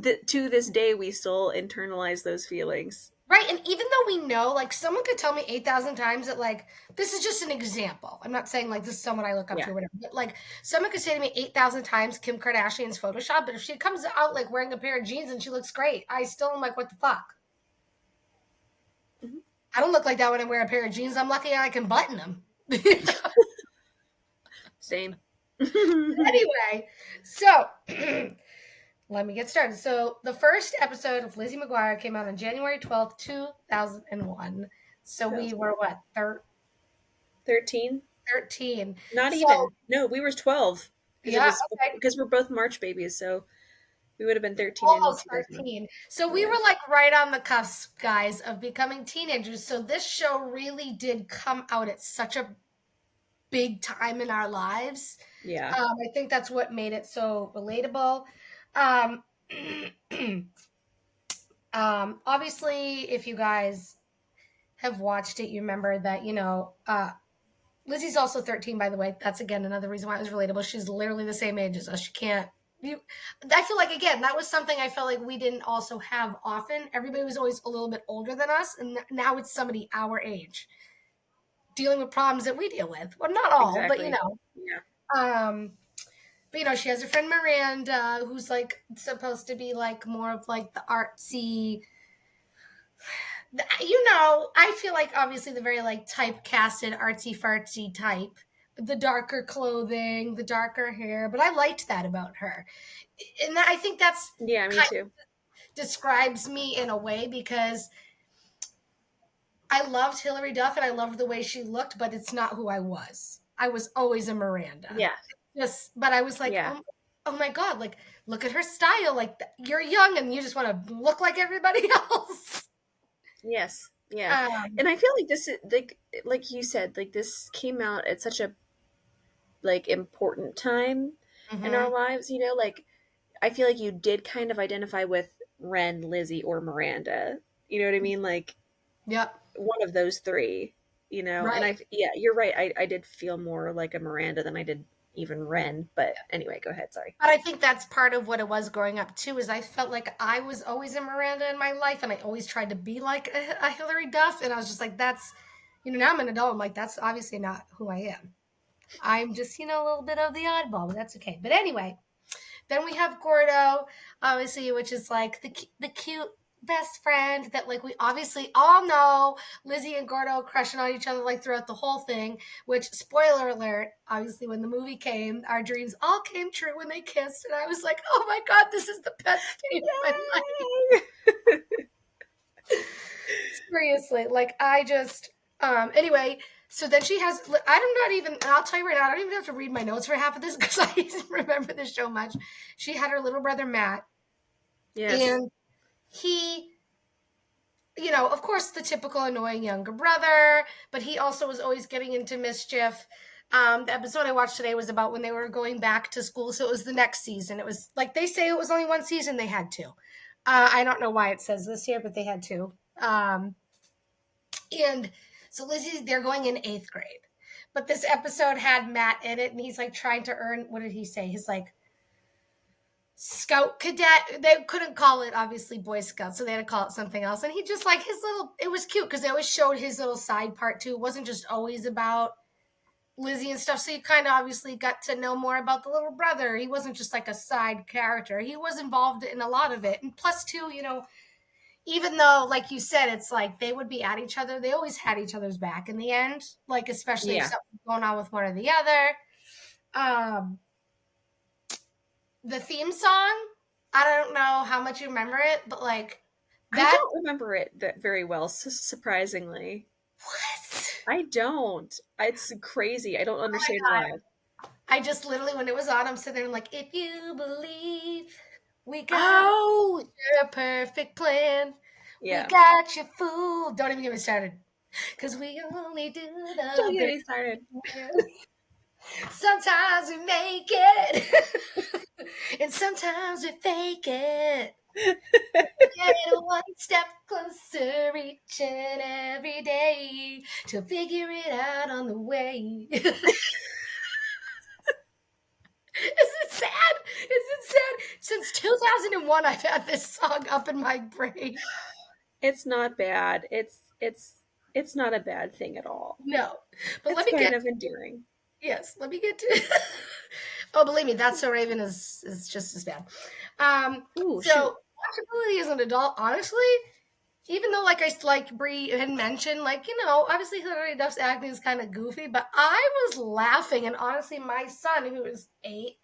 to this day we still internalize those feelings. right. And even though we know, like, someone could tell me 8,000 times that, like, this is just an example. I'm not saying, like, this is someone I look up Yeah. to or whatever, but, like, someone could say to me 8,000 times Kim Kardashian's Photoshop, but if she comes out, like, wearing a pair of jeans and she looks great, I still am like, what the fuck? Mhm. I don't look like that when I wear a pair of jeans. I'm lucky I can button them. Same. Anyway, so let me get started. So the first episode of Lizzie McGuire came out on January 12th, 2001. So we were what, 13? 13. Not So even. No, we were 12 because it yeah, was okay, because we're both March babies, so we would have been 13 in almost 2001. 13. So we Yeah. were like right on the cusp, guys, of becoming teenagers. So this show really did come out at such a big time in our lives. Yeah. I think that's what made it so relatable. Um, obviously, if you guys have watched it, you remember that, Lizzie's also 13, by the way. That's again another reason why it was relatable. She's literally the same age as us. She can't. I feel like, again, that was something I felt like we didn't also have often. Everybody was always a little bit older than us, and now it's somebody our age dealing with problems that we deal with. Well, not all, but Exactly. Yeah. Um, but she has a friend Miranda who's like supposed to be like more of like the artsy. I feel like obviously the very like typecasted artsy fartsy type, the darker clothing, the darker hair. But I liked that about her, and I think that's Yeah, me kind too. of describes me in a way because I loved Hilary Duff and I loved the way she looked, but it's not who I was. I was always a Miranda. Yeah. Just, but I was like, Yeah. oh. oh my God, like, look at her style. Like, you're young and you just want to look like everybody else. Yes. Yeah. Um, And I feel like this is like you said, like this came out at such a like important time in our mhm. lives, like I feel like you did kind of identify with Ren, Lizzie, or Miranda. You know what I mean? Like Yep. one of those three, and Right. yeah, you're right. I did feel more like a Miranda than I did even Ren. But anyway, go ahead. Sorry. But I think that's part of what it was growing up too, is I felt like I was always a Miranda in my life and I always tried to be like a Hillary Duff. And I was just like, that's, now I'm an adult. I'm like, that's obviously not who I am. I'm just, a little bit of the oddball, but that's okay. But anyway, then we have Gordo, obviously, which is like the cute best friend that like we obviously all know Lizzie and Gordo crushing on each other like throughout the whole thing, which spoiler alert, obviously when the movie came, our dreams all came true when they kissed and I was like, "Oh my god, this is the best day of my life." Yay! Seriously, like I just anyway, so then she has I'm not even I'll tell you right now, I don't even have to read my notes for half of this because I didn't remember this so much. She had her little brother Matt Yes. and he of course, the typical annoying younger brother, but he also was always getting into mischief. The episode I watched today was about when they were going back to school, so it was the next season. It was like they say it was only one season, they had two. I don't know why it says this here, but they had two. And so Lizzie, they're going in eighth grade. But this episode had Matt in it, and he's like trying to earn, what did he say? He's like, scout cadet. They couldn't call it obviously Boy Scout, so they had to call it something else. And he just like his little, it was cute because they always showed his little side part too. It wasn't just always about Lizzie and stuff. So you kind of obviously got to know more about the little brother. He wasn't just like a side character. He was involved in a lot of it. And plus too, even though like you said, it's like they would be at each other, they always had each other's back in the end. Like especially if Yeah. something was going on with one or the other. Um, the theme song, I don't know how much you remember it, but like I that. don't remember it that very well, surprisingly. What? I don't. It's crazy. I don't Oh my understand god! why. I just literally when it was on, I'm sitting there like, if you believe we got Oh, a perfect plan, we yeah. got you fooled. Don't even get me started, because we only do Don't the get best. me started. Sometimes we make it, and sometimes we fake it. Get one step closer each and every day to figure it out on the way. Is it sad? Is it sad? Since 2001, I've had this song up in my brain. It's not bad. It's not a bad thing at all. No, but let It's me kind get of endearing. yes, let me get to. Oh, believe me, That's So Raven is just as bad. Ooh, So shoot. watchability as an adult, honestly, even though like Brie had mentioned, like obviously Hilary Duff's acting is kind of goofy, but I was laughing, and honestly, my son, who is 8,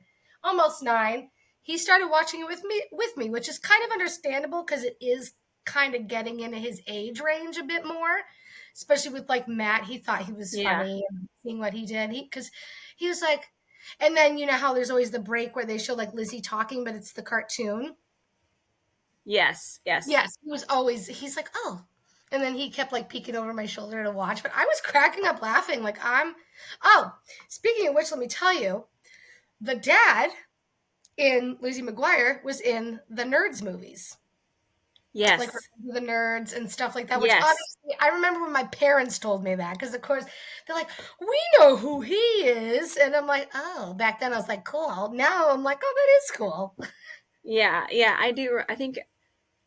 almost 9, he started watching it with me, which is kind of understandable because it is kind of getting into his age range a bit more, especially with like Matt. He thought he was Yeah. funny and seeing what he did. Because he was like, and then you know how there's always the break where they show like Lizzie talking, but it's the cartoon. Yes. Yes. Yes, he was always he's like, "Oh." And then he kept like peeking over my shoulder to watch, but I was cracking up laughing like I'm Oh, speaking of which, let me tell you, the dad in Lizzie McGuire was in the Nerds movies. Like Yes. the Nerds and stuff like that, which Yes. honestly I remember when my parents told me that because of course they're like, "We know who he is." And I'm like, "Oh." Back then I was like, "Cool." Now I'm like, "Oh, that is cool." Yeah. Yeah. I do. I think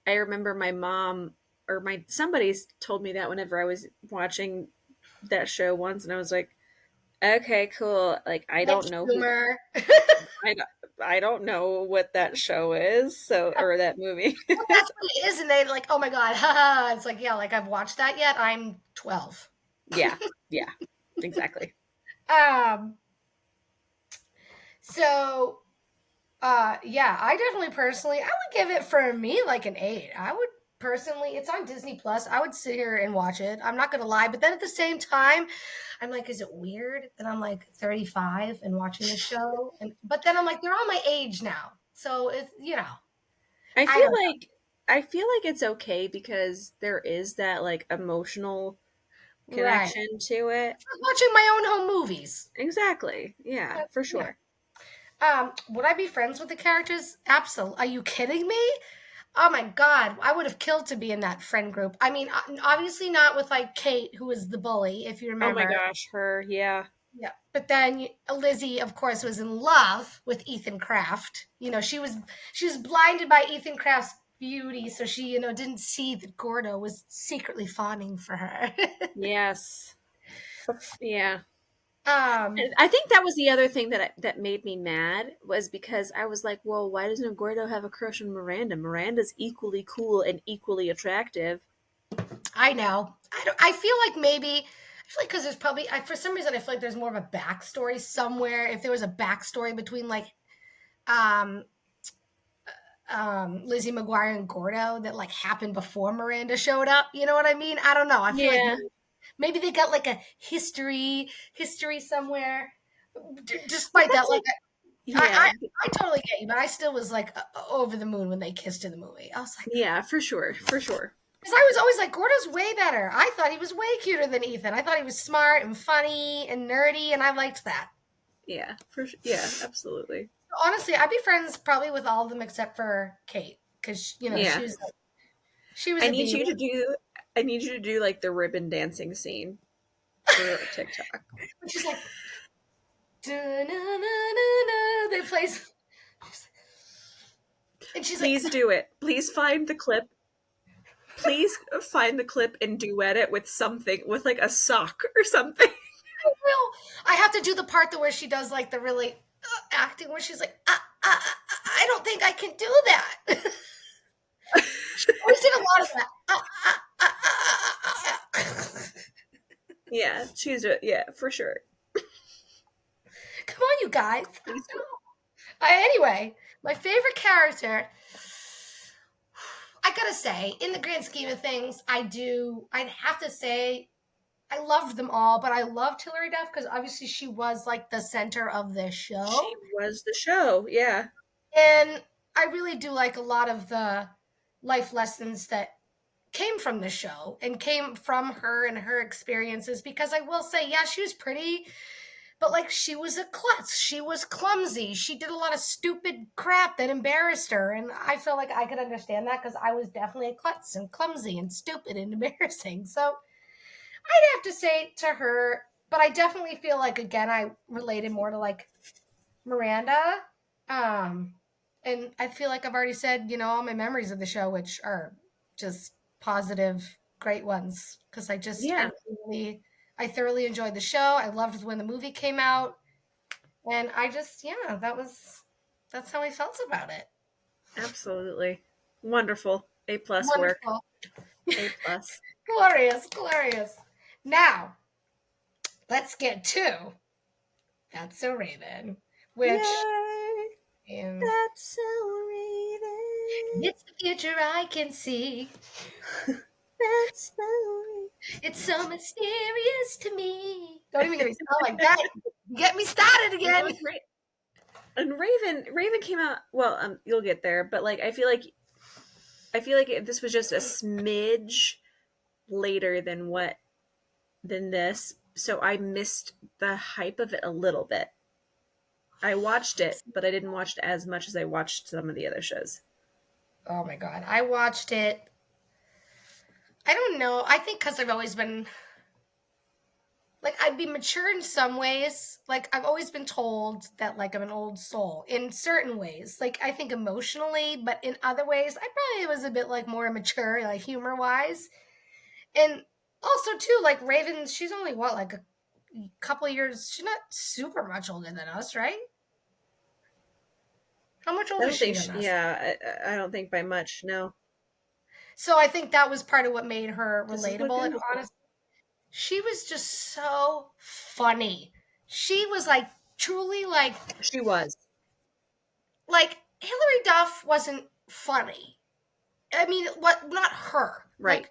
I remember my mom or my somebody's told me that whenever I was watching that show once, and I was like, okay, cool. Like I don't Thanks, know who boomer. I don't, I don't know what that show is, so or that movie. Well, that's what it is, and they like, oh my god, haha. It's like, yeah, like I've watched that yet. I'm 12. Yeah. Yeah. Exactly. Um, so yeah, I definitely personally I would give it for me like an 8. I would personally, it's on Disney Plus. I would sit here and watch it. I'm not gonna lie, but then at the same time, I'm like, is it weird that I'm like 35 and watching this show? And but then I'm like, they're all my age now, so it's I I feel don't like I feel like it's okay because there is that like emotional know. Right. connection to it. It's like watching my own home movies. Exactly. Yeah, for Yeah. sure. Would I be friends with the characters? Absolutely. Are you kidding me? Oh my god, I would have killed to be in that friend group. I mean, obviously not with like Kate, who was the bully, if you Oh my remember. gosh, her. Yeah. Yeah, but then Lizzie, of course, was in love with Ethan Kraft. She was blinded by Ethan Kraft's beauty, so she didn't see that Gordo was secretly fawning for her. Yes. Yeah. um, And I think that was the other thing that made me mad was because I was like, well, why doesn't Gordo have a crush on Miranda? Miranda's equally cool and equally attractive. I know. I feel like maybe. I feel like because there's probably for some reason I feel like there's more of a backstory somewhere. If there was a backstory between like um Lizzie McGuire and Gordo that like happened before Miranda showed up. You know what I mean? I don't know. I feel like Yeah. maybe they got like a history somewhere. But Despite that, that's like like, yeah. I totally get you, but I still was like over the moon when they kissed in the movie. I was like, Yeah, for sure. For sure. because I was always like, Gordo's way better. I thought he was way cuter than Ethan. I thought he was smart and funny and nerdy, and I liked that. Yeah, yeah, absolutely. Honestly, I'd be friends probably with all of them except for Kate because Yeah. she was I a need you bee. to do I need you to do like the ribbon dancing scene for TikTok. She's like, "Da-na-na-na-na," they plays, and she's like, Please do it. Please find the clip. Please find the clip and duet it with something with like a sock or something. I will. I have to do the part where she does like the really acting where she's like, I don't think I can do that. She always did a lot of that. Yeah, choose it. Yeah, for sure. Come on, you guys. Please do it. Anyway, my favorite character, I gotta say, in the grand scheme of things, I'd have to say, I loved them all, but I loved Hilary Duff because obviously she was like the center of the She show. was the show. Yeah. And I really do like a lot of the life lessons that came from the show and came from her and her experiences because I will say, yeah, she was pretty, but like she was a klutz. She was clumsy. She did a lot of stupid crap that embarrassed her. And I feel like I could understand that because I was definitely a klutz and clumsy and stupid and embarrassing. So I'd have to say to her, but I definitely feel like, again, I related more to like Miranda. Um, and I feel like I've already said, all my memories of the show, which are just positive, great ones. Because Yeah, I thoroughly enjoyed the show. I loved when the movie came out, and yeah, that's how I felt about it. absolutely. Wonderful. A plus work. Wonderful, A plus. glorious, glorious. Now let's get to That's So Raven, which Yay! um, That's so Raven. it's the future I can see. That's so Raven. It's so mysterious to me. Don't even get me started like that. Get me started Well, again. and Raven came out. Well, you'll get there, but like I feel like this was just a smidge later than this, so I missed the hype of it a little bit. I watched it, but I didn't watch it as much as I watched some of the other shows. Oh my god, I watched it. I don't know. I think because I've always been like I'd be mature in some ways. Like I've always been told that like I'm an old soul in certain ways. Like I think emotionally, but in other ways, I probably was a bit like more immature, like humor wise. And also too, like Raven, she's only what like a couple of years. She's not super much older than us, right? How much I older is don't she think, than us? yeah, I don't think by much. No, So I think that was part of what made her this is relatable. And looking. honestly, she was just so funny. She was like truly She was. like Hillary Duff wasn't funny. I mean, what? Not her. Right. Like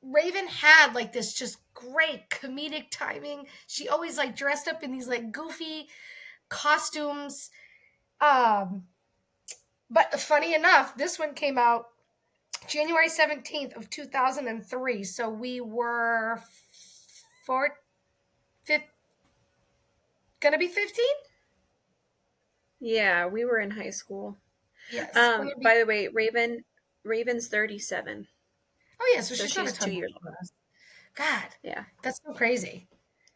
Raven had like this just great comedic timing. She always like dressed up in these like goofy costumes. Um, but funny enough, this one came out January 17th of 2003. So we were four, gonna be 15? Yeah, we were in high school. Yes, gonna be. By the way, Raven's 37. Oh yeah, so So she's not a she's ton 2 older years than older. us. God, Yeah. that's so crazy.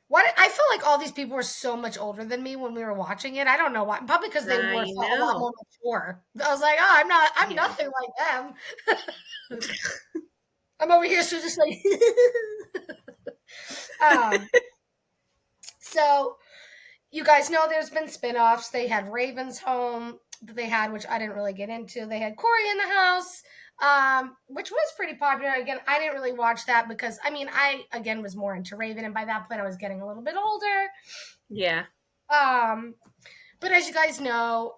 What I feel like all these people were so much older than me when we were watching it. I don't know why. Probably because they were I felt a lot know. more mature. I was like, oh, I'm Yeah. nothing like them. I'm over here, so just like, um. So you guys know there's been spin-offs. They had Raven's Home that they had, which I didn't really get into. They had Corey in the House, which was pretty popular. Again, I didn't really watch that because I mean, I again was more into Raven, and by that point, I was getting a little bit older. Yeah. Um, but as you guys know,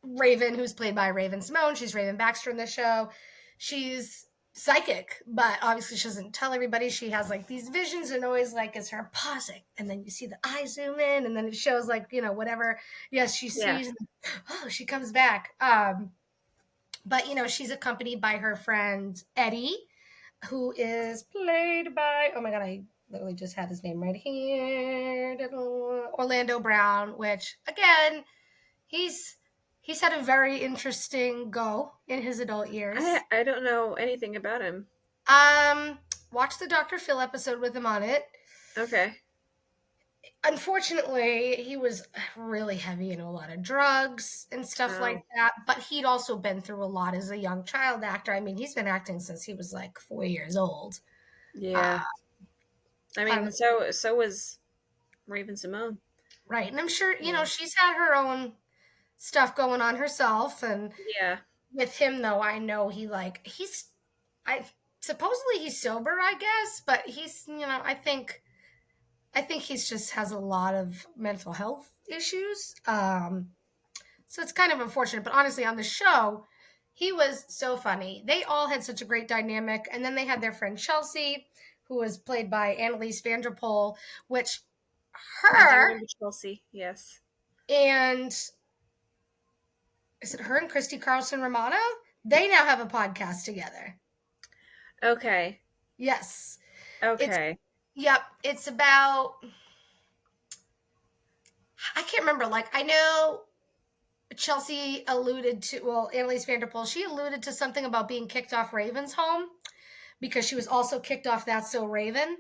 Raven, who's played by Raven Simone, she's Raven Baxter in the show. She's psychic, but obviously she doesn't tell everybody. She has like these visions and always like it's her pausing, and then you see the eye zoom in, and then it shows like whatever. Yes, she Yeah. sees. Oh, she comes back. But she's accompanied by her friend Eddie, who is played by, oh my god, I literally just had his name right here, Orlando Brown, which again, he's he's had a very interesting go in his adult years. I don't know anything about him. Um, watch the Dr. Phil episode with him on it. Okay. Unfortunately, he was really heavy into a lot of drugs and stuff like Oh. that, but he'd also been through a lot as a young child actor. I mean, he's been acting since he was like 4 years old. Yeah. Uh, I I mean, don't, so was Raven Simone. right. And I'm sure, Yeah. she's had her own stuff going on herself. And Yeah. with him, though, I know I supposedly he's sober, I guess, but I think he's just has a lot of mental health issues. So it's kind of unfortunate, but honestly, on the show, he was so funny. They all had such a great dynamic, and then they had their friend Chelsea, who was played by Annalise Vanderpool, which I her remember Chelsea. Yes. and is it her and Christy Carlson Romano? They now have a podcast together. Okay. Yes, it's Okay. yep. It's about I can't remember. Like I know Chelsea alluded to, well, Annalise Vanderpool, she alluded to something about being kicked off Raven's home because she was also kicked off That's So Raven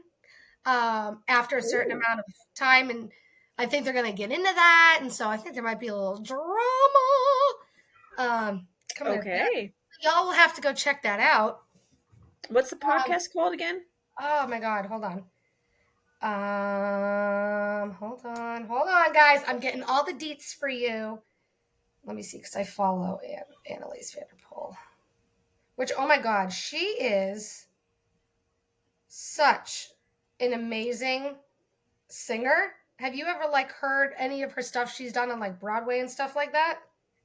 after a certain Ooh. amount of time. And I think they're going to get into that. And so I think there might be a little drama coming in there. Okay. Y'all will have to go check that out. What's the Um, podcast called again? oh my God, hold on. Hold on, guys. I'm getting all the deets for you. Let me see, because I follow Annalise Vanderpool. Which, oh my God, she is such an amazing singer. Have you ever like heard any of her stuff she's done on like Broadway and stuff like that?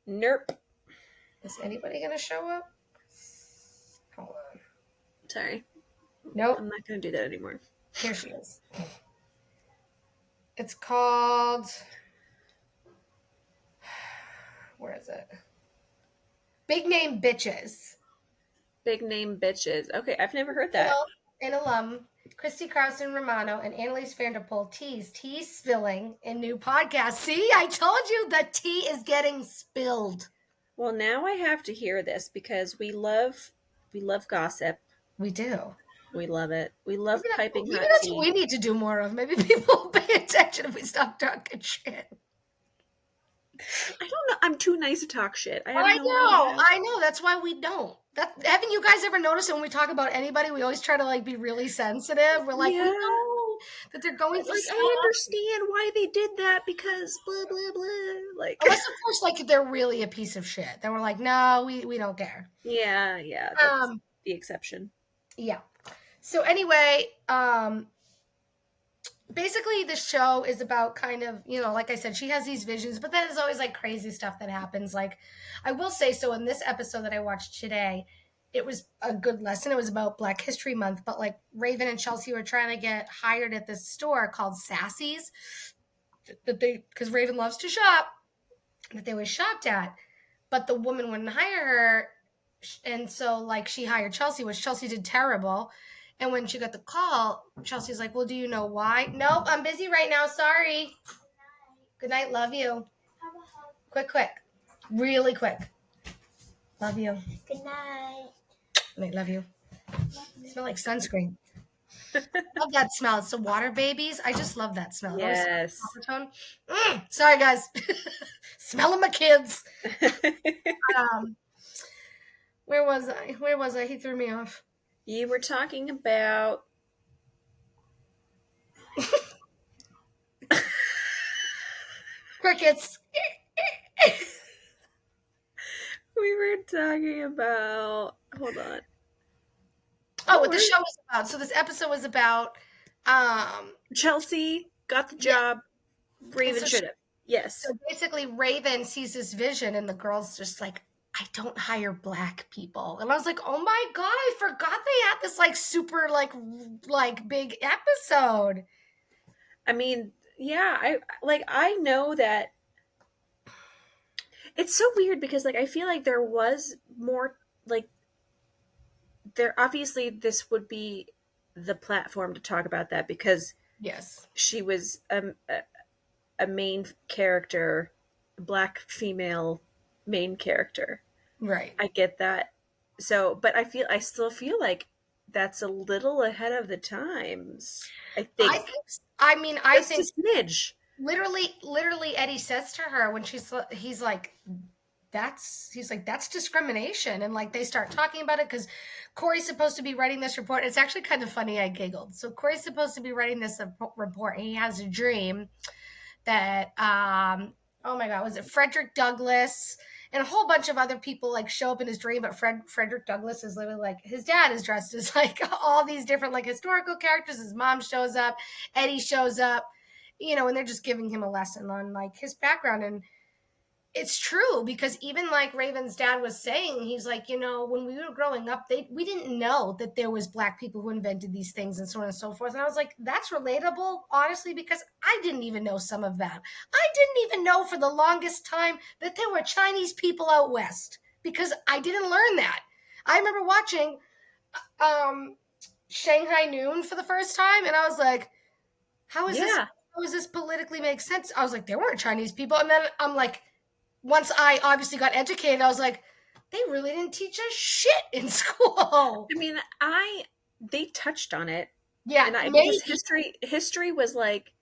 Nerp. Is anybody gonna show up? Hold on. Sorry. Nope. I'm not going to do that anymore. Here she is. It's called. Where is it? Big Name Bitches. Big name bitches. Okay, I've never heard that. Phil, an alum, Christy Carlson Romano, and Annalise Vanderpool tease tea spilling in new podcast. See, I told you the tea is getting spilled. Well, now I have to hear this because we love gossip. We do. We love it. We love piping Maybe hot that's what tea. we need to do more of. Maybe people will pay attention if we stop talking shit. I don't know. I'm too nice to talk shit. I have no idea. I know. That's why we don't. Haven't you guys ever noticed that when we talk about anybody, we always try to like be really sensitive? We're like, we Yeah. know that they're going through Like, stuff. I understand why they did that because blah, blah, blah. Like, Unless, of course, like they're really a piece of shit. Then we're like, no, we don't care. yeah, that's Um, the exception. yeah. So anyway, basically the show is about kind of, like I said, she has these visions, but then there's always like crazy stuff that happens. Like, I will say, so in this episode that I watched today, it was a good lesson. It was about Black History Month, but like Raven and Chelsea were trying to get hired at this store called Sassy's, because Raven loves to shop, that they were shopped at, but the woman wouldn't hire her. And so like she hired Chelsea, which Chelsea did terrible. And when she got the call, Chelsea's like, well, do you know why? Nope, I'm busy right now. Sorry. Good night. Love you. Quick. Really quick. Love you. Good night. Good night. Love you. You smell like sunscreen. Love that smell. It's the water babies. I just love that smell. Yes. Sorry, guys. Smelling my kids. Where was I? He threw me off. You were talking about crickets. we were talking about, hold on. What the show was about. So this episode was about Chelsea got the job. Yeah. Raven should have. Yes. So basically Raven sees this vision and the girl's just like, I don't hire Black people. And I was like, oh my God, I forgot they had this like super like big episode. I mean, yeah, I know that it's so weird because like I feel like there was more like there obviously this would be the platform to talk about that because yes, she was a main character, Black female main character. Right. I get that. So, but I still feel like that's a little ahead of the times. I think. I think a smidge. Literally Eddie says to her when he's like, that's discrimination. And like they start talking about it because Corey's supposed to be writing this report. It's actually kind of funny. I giggled. So Corey's supposed to be writing this report. And he has a dream that, oh my God, was it Frederick Douglass and a whole bunch of other people like show up in his dream. But Frederick Douglass is literally like, his dad is dressed as like all these different like historical characters. His mom shows up, Eddie shows up, and they're just giving him a lesson on like his background. And it's true because even like Raven's dad was saying, he's like, when we were growing up, we didn't know that there was Black people who invented these things and so on and so forth. And I was like, that's relatable, honestly, because I didn't even know some of that. I didn't even know for the longest time that there were Chinese people out west because I didn't learn that. I remember watching Shanghai Noon for the first time, and I was like, how is this politically make sense? I was like, there weren't Chinese people. And then I'm like, once I obviously got educated, I was like, they really didn't teach us shit in school. I mean, they touched on it. Yeah. And because history was like,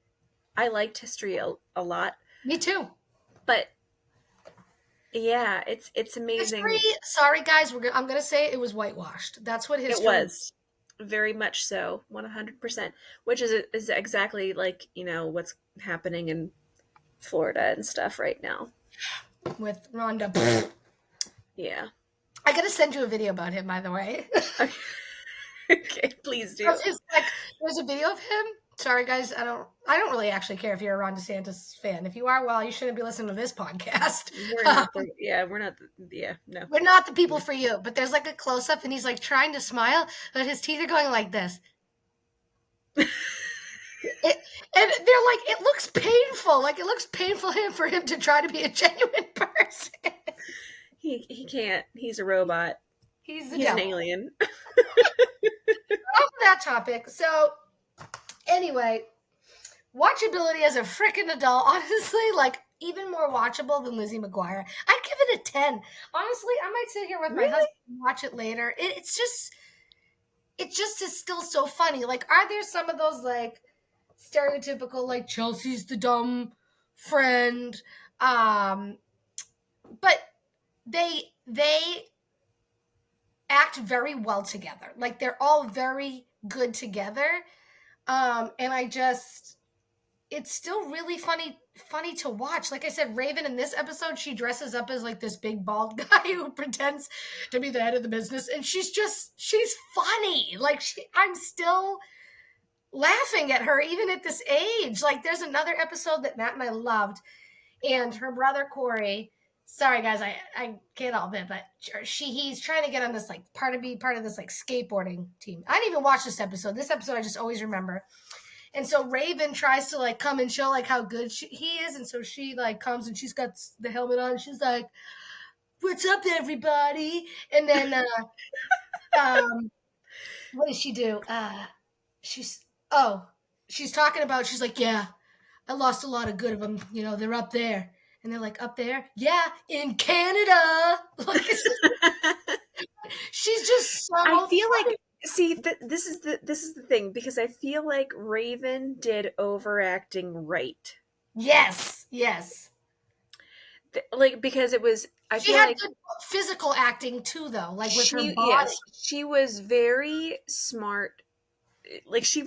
I liked history a lot. Me too. But yeah, it's amazing. History, sorry guys, I'm going to say it was whitewashed. That's what history was. Very much so, 100%, which is exactly like, what's happening in Florida and stuff right now. With Rhonda. Yeah. I gotta send you a video about him, by the way. Okay, please do. There's a video of him. Sorry, guys. I don't really actually care if you're a Ron DeSantis fan. If you are, well, you shouldn't be listening to this podcast. We're not no. We're not the people for you. But there's like a close up, and he's like trying to smile, but his teeth are going like this. And they're like, it looks painful. Like it looks painful for him to try to be a genuine person. He can't. He's a robot. He's an alien. Off that topic. So anyway, watchability as a freaking adult, honestly, like even more watchable than Lizzie McGuire. I'd give it a 10. Honestly, I might sit here with my husband and watch it later. It just is still so funny. Like, are there some of those like stereotypical like Chelsea's the dumb friend, but they act very well together. Like they're all very good together, and it's still really funny to watch. Like I said, Raven in this episode, she dresses up as like this big bald guy who pretends to be the head of the business, and she's funny. Like laughing at her even at this age. Like there's another episode that Matt and I loved, and her brother Corey. Sorry guys, I get all of it, but he's trying to get on this like part of this like skateboarding team. I didn't even watch this episode. This episode I just always remember. And so Raven tries to like come and show like how good he is, and so she like comes and she's got the helmet on. And she's like, "What's up, everybody?" And then um, what does she do? She's oh, she's talking about. She's like, "Yeah, I lost a lot of good of them. You know, they're up there." And they're like, "Up there? Yeah, in Canada." Like, she's just so I feel funny. like, see, this is the thing, because I feel like Raven did overacting right. Yes, yes. Like, because it was, I She feel had like good physical acting too, though, like with her she, body. yes, she was very smart. Like, she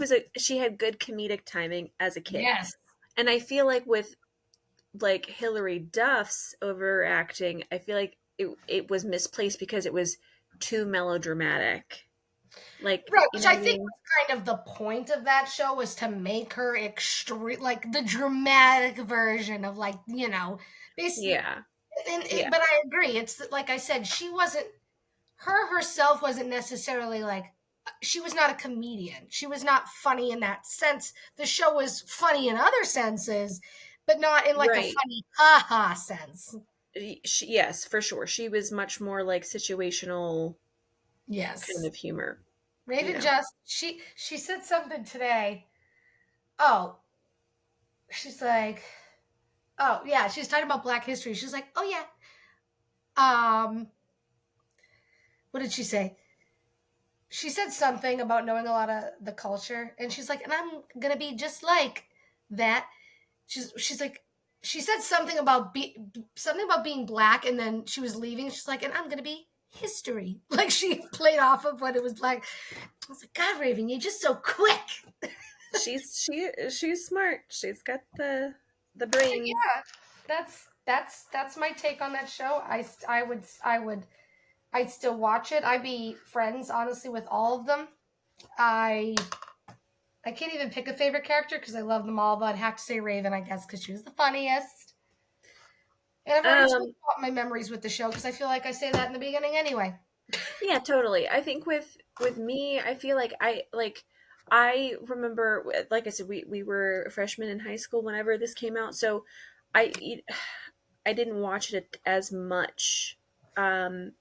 had good comedic timing as a kid. Yes. And I feel like with like Hilary Duff's overacting, I feel like it was misplaced because it was too melodramatic. Like, Right, you which know what I I think mean? was kind of the point of that show was to make her extreme, like the dramatic version of like basically. Yeah. And Yeah. but I agree. It's like I said, she wasn't herself wasn't necessarily like she was not a comedian. She was not funny in that sense. The show was funny in other senses, but not in like a Right. funny ha ha sense. Yes, for sure. She was much more like situational kind Yes. of humor, you Raven know. just she said something today. Oh, she's like, oh yeah, she's talking about Black History. She's like, oh yeah. Um, what did she say? She said something about knowing a lot of the culture, and she's like, and I'm gonna be just like that. She's like, she said something about being black, and then she was leaving. She's like, and I'm gonna be history. Like she played off of what it was like. I was like, God, Raven, you're just so quick. She's smart. She's got the brain. Yeah, that's my take on that show. I'd still watch it. I'd be friends, honestly, with all of them. I I can't even pick a favorite character because I love them all, but I'd have to say Raven, I guess, because she was the funniest. And I've already told Um you about my memories with the show because I feel like I say that in the beginning anyway. yeah, totally. I think with me, I feel like I remember, like I said, we were freshmen in high school whenever this came out, so I I didn't watch it as much. Um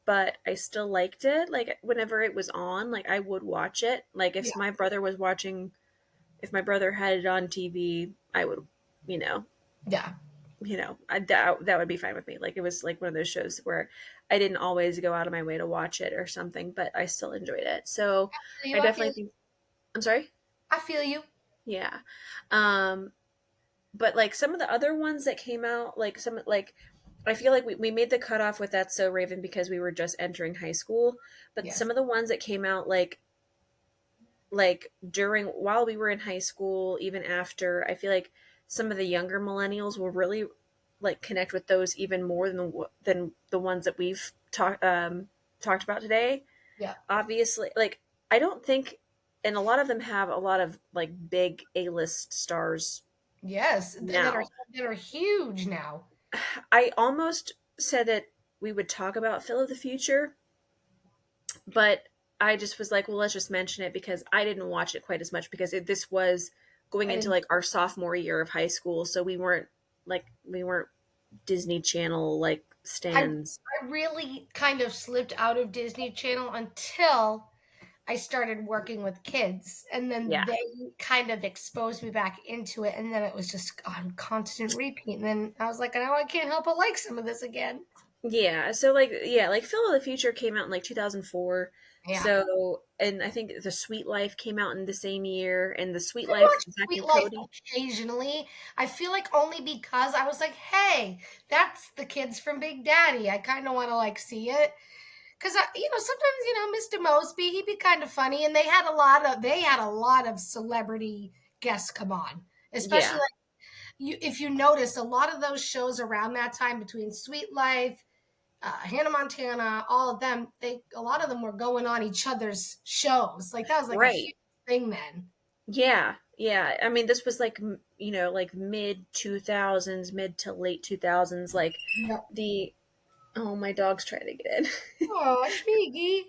but I still liked it. Like whenever it was on, like I would watch it. Like Yeah, if my brother had it on TV, I would, you know, yeah. that would be fine with me. Like it was like one of those shows where I didn't always go out of my way to watch it or something, but I still enjoyed it. So I I feel definitely you. think. I'm sorry. I feel you. Yeah. Um, but like some of the other ones that came out, like some like I feel like we made the cutoff with That's So Raven because we were just entering high school. But Yes. some of the ones that came out like during while we were in high school, even after, I feel like some of the younger millennials will really like connect with those even more than the ones that we've talked about today. Yeah. Obviously, like I don't think, and a lot of them have a lot of like big A-list stars Yes. now. That are huge now. I almost said that we would talk about Phil of the Future, but I just was like, well, let's just mention it because I didn't watch it quite as much because this was going I into didn't like our sophomore year of high school, so we weren't Disney Channel like I stands. I really kind of slipped out of Disney Channel until I started working with kids, and then Yeah, they kind of exposed me back into it, and then it was just on constant repeat. And then I was like, now I can't help but like some of this again. yeah. So like, yeah, like Phil of the Future came out in like 2004. Yeah. So, and I think The Sweet Life came out in the same year, and The Sweet I Life, watch Zack Sweet and Life Cody. occasionally. I feel like only because I was like, hey, that's the kids from Big Daddy. I kind of want to like see it. Because sometimes Mr. Mosby, he'd be kind of funny, and they had a lot of celebrity guests come on, especially Yeah, like if you notice a lot of those shows around that time between Sweet Life, Hannah Montana, all of them, a lot of them were going on each other's shows. Like that was like a right. huge thing then. Yeah, yeah. I mean, this was like like mid 2000s, mid to late 2000s. Like Yep. the oh, my dog's trying to get in. Oh, Schmiggy.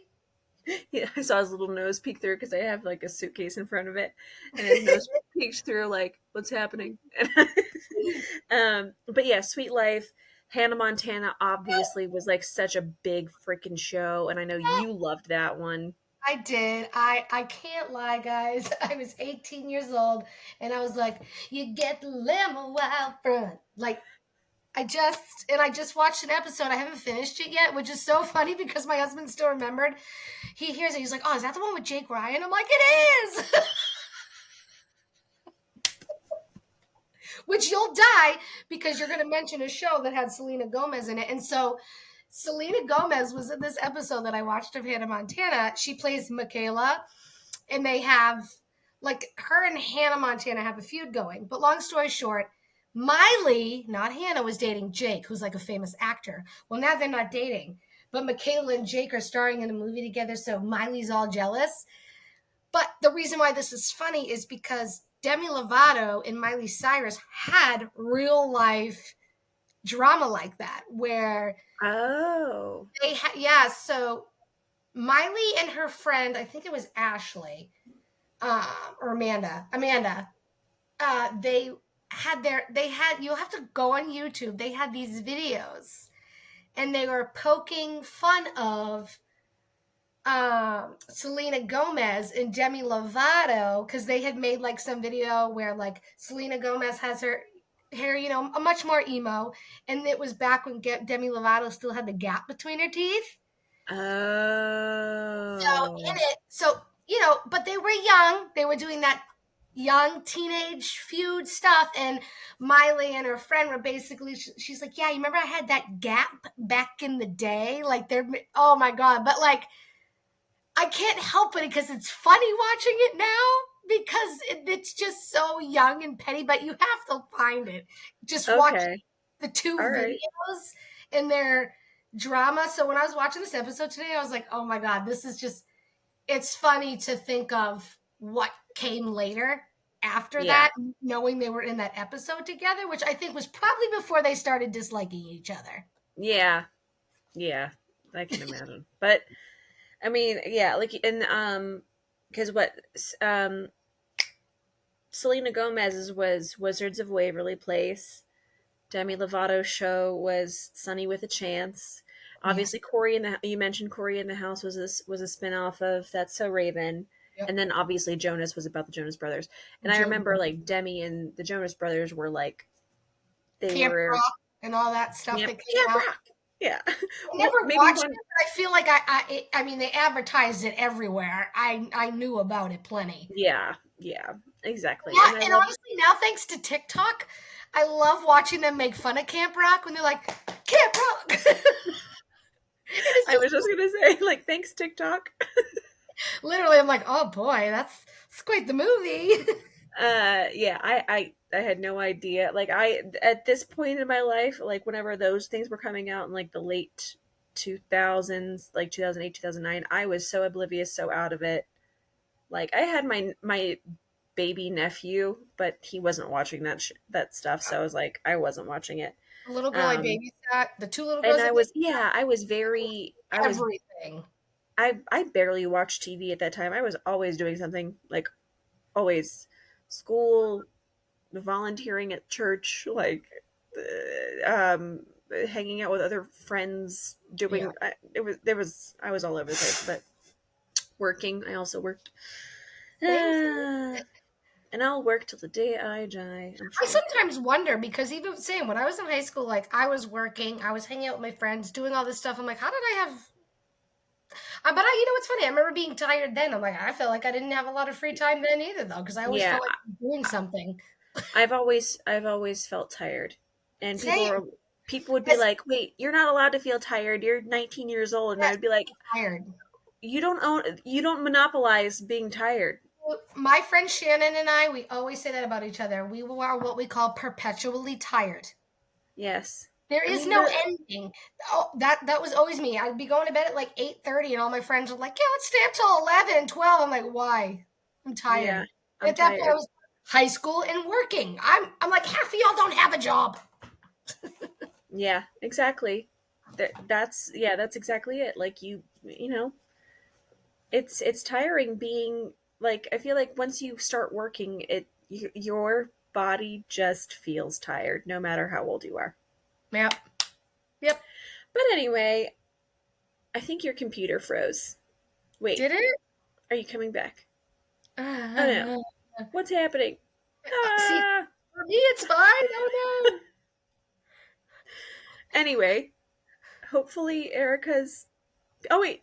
Yeah, I saw his little nose peek through because I have like a suitcase in front of it, and his nose peeks through like, what's happening? But yeah, Sweet Life, Hannah Montana obviously was like such a big freaking show, and I know you loved that one. I did. I can't lie, guys. I was 18 years old, and I was like, "You get the limo out front." Like I just watched an episode. I haven't finished it yet, which is so funny because my husband still remembered. He hears it. He's like, "Oh, is that the one with Jake Ryan?" I'm like, "It is." Which you'll die because you're going to mention a show that had Selena Gomez in it. And so Selena Gomez was in this episode that I watched of Hannah Montana. She plays Michaela, and they have like her and Hannah Montana have a feud going. But long story short, Miley, not Hannah, was dating Jake, who's like a famous actor. Well, now they're not dating, but Michaela and Jake are starring in a movie together, so Miley's all jealous. But the reason why this is funny is because Demi Lovato and Miley Cyrus had real life drama like that, where Oh. yeah. So Miley and her friend, I think it was Ashley, or Amanda, they they had, you'll have to go on YouTube. They had these videos, and they were poking fun of Selena Gomez and Demi Lovato because they had made like some video where like Selena Gomez has her hair, a much more emo, and it was back when Demi Lovato still had the gap between her teeth. So in Oh. it, but they were young. They were doing that young teenage feud stuff, and Miley and her friend were basically. She's like, "Yeah, you remember I had that gap back in the day? Like they're, oh my god!" But like I can't help it because it's funny watching it now because it's just so young and petty, but you have to find it. Just watch Okay. the two All right. videos and their drama. So when I was watching this episode today, I was like, oh my God, this is just, it's funny to think of what came later after Yeah. that, knowing they were in that episode together, which I think was probably before they started disliking each other. Yeah. Yeah. I can imagine. But I mean, yeah, like and because what um Selena Gomez's was Wizards of Waverly Place. Demi Lovato's show was Sunny with a Chance. Yes. Obviously, you mentioned Corey in the House was a spinoff of That's So Raven, and Yep. then obviously Jonas was about the Jonas Brothers. And I Joe remember like Demi and the Jonas Brothers were like they Camp were Rock and all that stuff that came Camp out. Rock. Yeah, I well, never maybe watched one. it, but I feel like I mean, they advertised it everywhere. I knew about it plenty. Yeah, yeah, exactly. Yeah, And I and love. honestly, now thanks to TikTok, I love watching them make fun of Camp Rock when they're like, Camp Rock. It is I just was just gonna say like thanks TikTok. literally, I'm like, oh boy, that's quite the movie. Yeah, I had no idea. Like I at this point in my life, like whenever those things were coming out in like the late 2000s, like 2008, 2009, I was so oblivious, so out of it. Like I had my baby nephew, but he wasn't watching that stuff, so I was like I wasn't watching it. The little girl I Um babysat, the two little and girls I I was babysat, yeah, I was everything. I barely watched TV at that time. I was always doing something, like always school, volunteering at church, like hanging out with other friends, Yeah. doing I was all over the place, but working. I also worked, Same. and I'll work till the day I die. I'm I sure. sometimes wonder because even saying when I was in high school, like I was working, I was hanging out with my friends, doing all this stuff. I'm like, how did I have? But you know what's funny? I remember being tired then. I'm like, I felt like I didn't have a lot of free time then either, though, because I always Yeah, felt like I was doing something. I've always felt tired, and Same. people would be Yes, like, "Wait, you're not allowed to feel tired. You're 19 years old," and yes, I'd be like, tired. you don't monopolize being tired." My friend Shannon and I, we always say that about each other. We are what we call perpetually tired. Yes, There I is mean no the ending. Oh, that was always me. I'd be going to bed at like 8:30, and all my friends were like, "Yeah, let's stay up till 11, 12." I'm like, "Why? I'm yeah. tired." I'm At that point, I tired. was high school and working. I'm like, half of y'all don't have a job. Yeah, exactly. That's exactly it. Like you know, it's tiring being like I feel like once you start working, your body just feels tired no matter how old you are. Yep. Yep. But anyway, I think your computer froze. Wait, Did it? are you coming back? Oh no. Uh, What's happening? See, Ah! for me, it's fine. Oh no. Anyway, hopefully Erica's. Oh wait,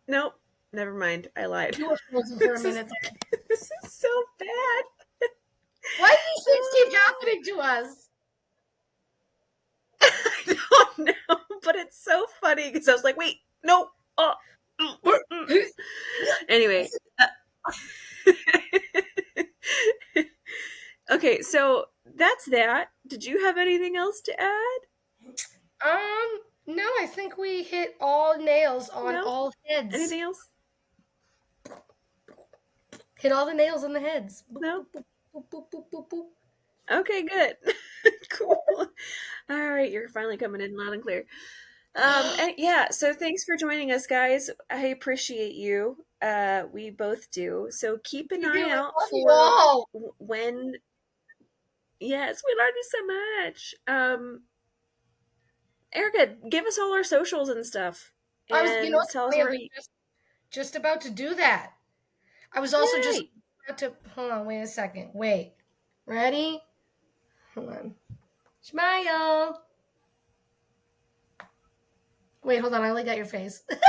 nope. Never mind. I lied. You were frozen for a this is minute there. this is so bad. Why do these things keep happening to us? I don't know, but it's so funny because I was like, wait, no. Oh. Anyway. Okay, so that's that. Did you have anything else to add? No, I think we hit all nails on No? all heads. Anything else? Hit all the nails on the heads. Boop, No? boop, boop, boop, boop, boop, boop, boop. Okay, good. Cool. All right, you're finally coming in loud and clear. And yeah, so thanks for joining us, guys. I appreciate you. We both do. So keep an We do. eye We out love you for all. when. Yes, we love you so much. Erica, give us all our socials and stuff, I was, and what's tell us funny? I where. was just about to do that. I was also just Yay! about to. Hold on. Wait a second. Wait. Ready? Hold on. Smile. Wait, hold on. I only got your face. Hold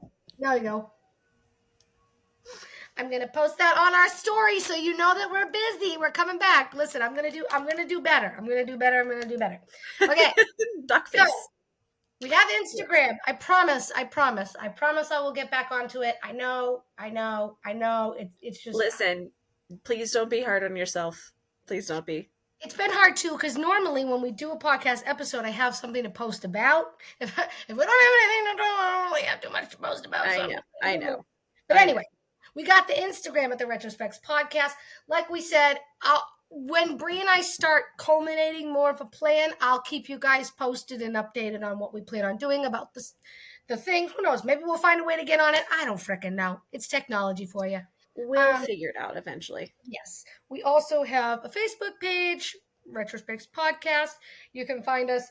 on. There we go. I'm gonna post that on our story so you know that we're busy. We're coming back. Listen, I'm gonna do better. I'm gonna do better. I'm gonna do better. Okay. Duck So face. we have Yes. Instagram. I promise. I promise. I promise I will get back onto it. I know. I know. I know. It's just Listen, please don't be hard on yourself. Please don't be. it's been hard too because normally when we do a podcast episode, I have something to post about. If we don't have anything to do, I don't really have too much to post about. I So, know. I know. but I know. anyway, we got the Instagram at the Retrospects podcast. Like we said, when Bree and I start culminating more of a plan, I'll keep you guys posted and updated on what we plan on doing about this. The thing, who knows? Maybe we'll find a way to get on it. I don't fricking know. It's technology for you. We'll figure it out eventually. Yes. We also have a Facebook page, Retrospects Podcast. You can find us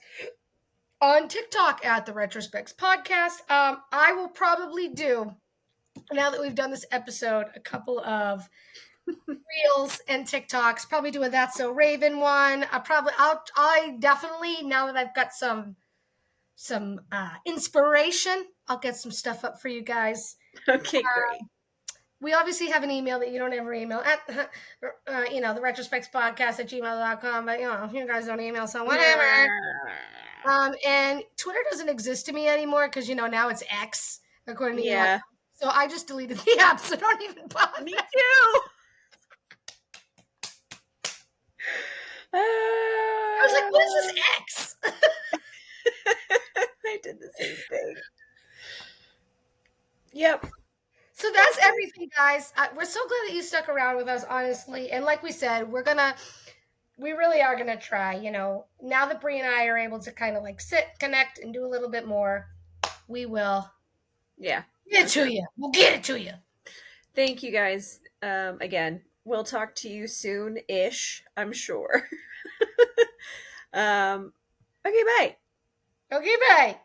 on TikTok at the Retrospects Podcast. I will probably do, now that we've done this episode, a couple of reels and TikToks. Probably doing that. So Raven one. I definitely, now that I've got some inspiration, I'll get some stuff up for you guys. Okay, great. We obviously have an email that you don't ever email at, the retrospects podcast at gmail.com, but you guys don't email, so whatever. And Twitter doesn't exist to me anymore because, now it's X, according to Elon. Yeah. So I just deleted the app, so don't even bother. Me too. I was like, what is this X? I did the same thing. Yep. So that's everything, guys. We're so glad that you stuck around with us, honestly. And like we said, we really are gonna try. Now that Bree and I are able to kind of like sit, connect, and do a little bit more, we will. Yeah. Get it to you. We'll get it to you. Thank you guys. Again, we'll talk to you soon-ish, I'm sure. Okay, bye. Okay, bye.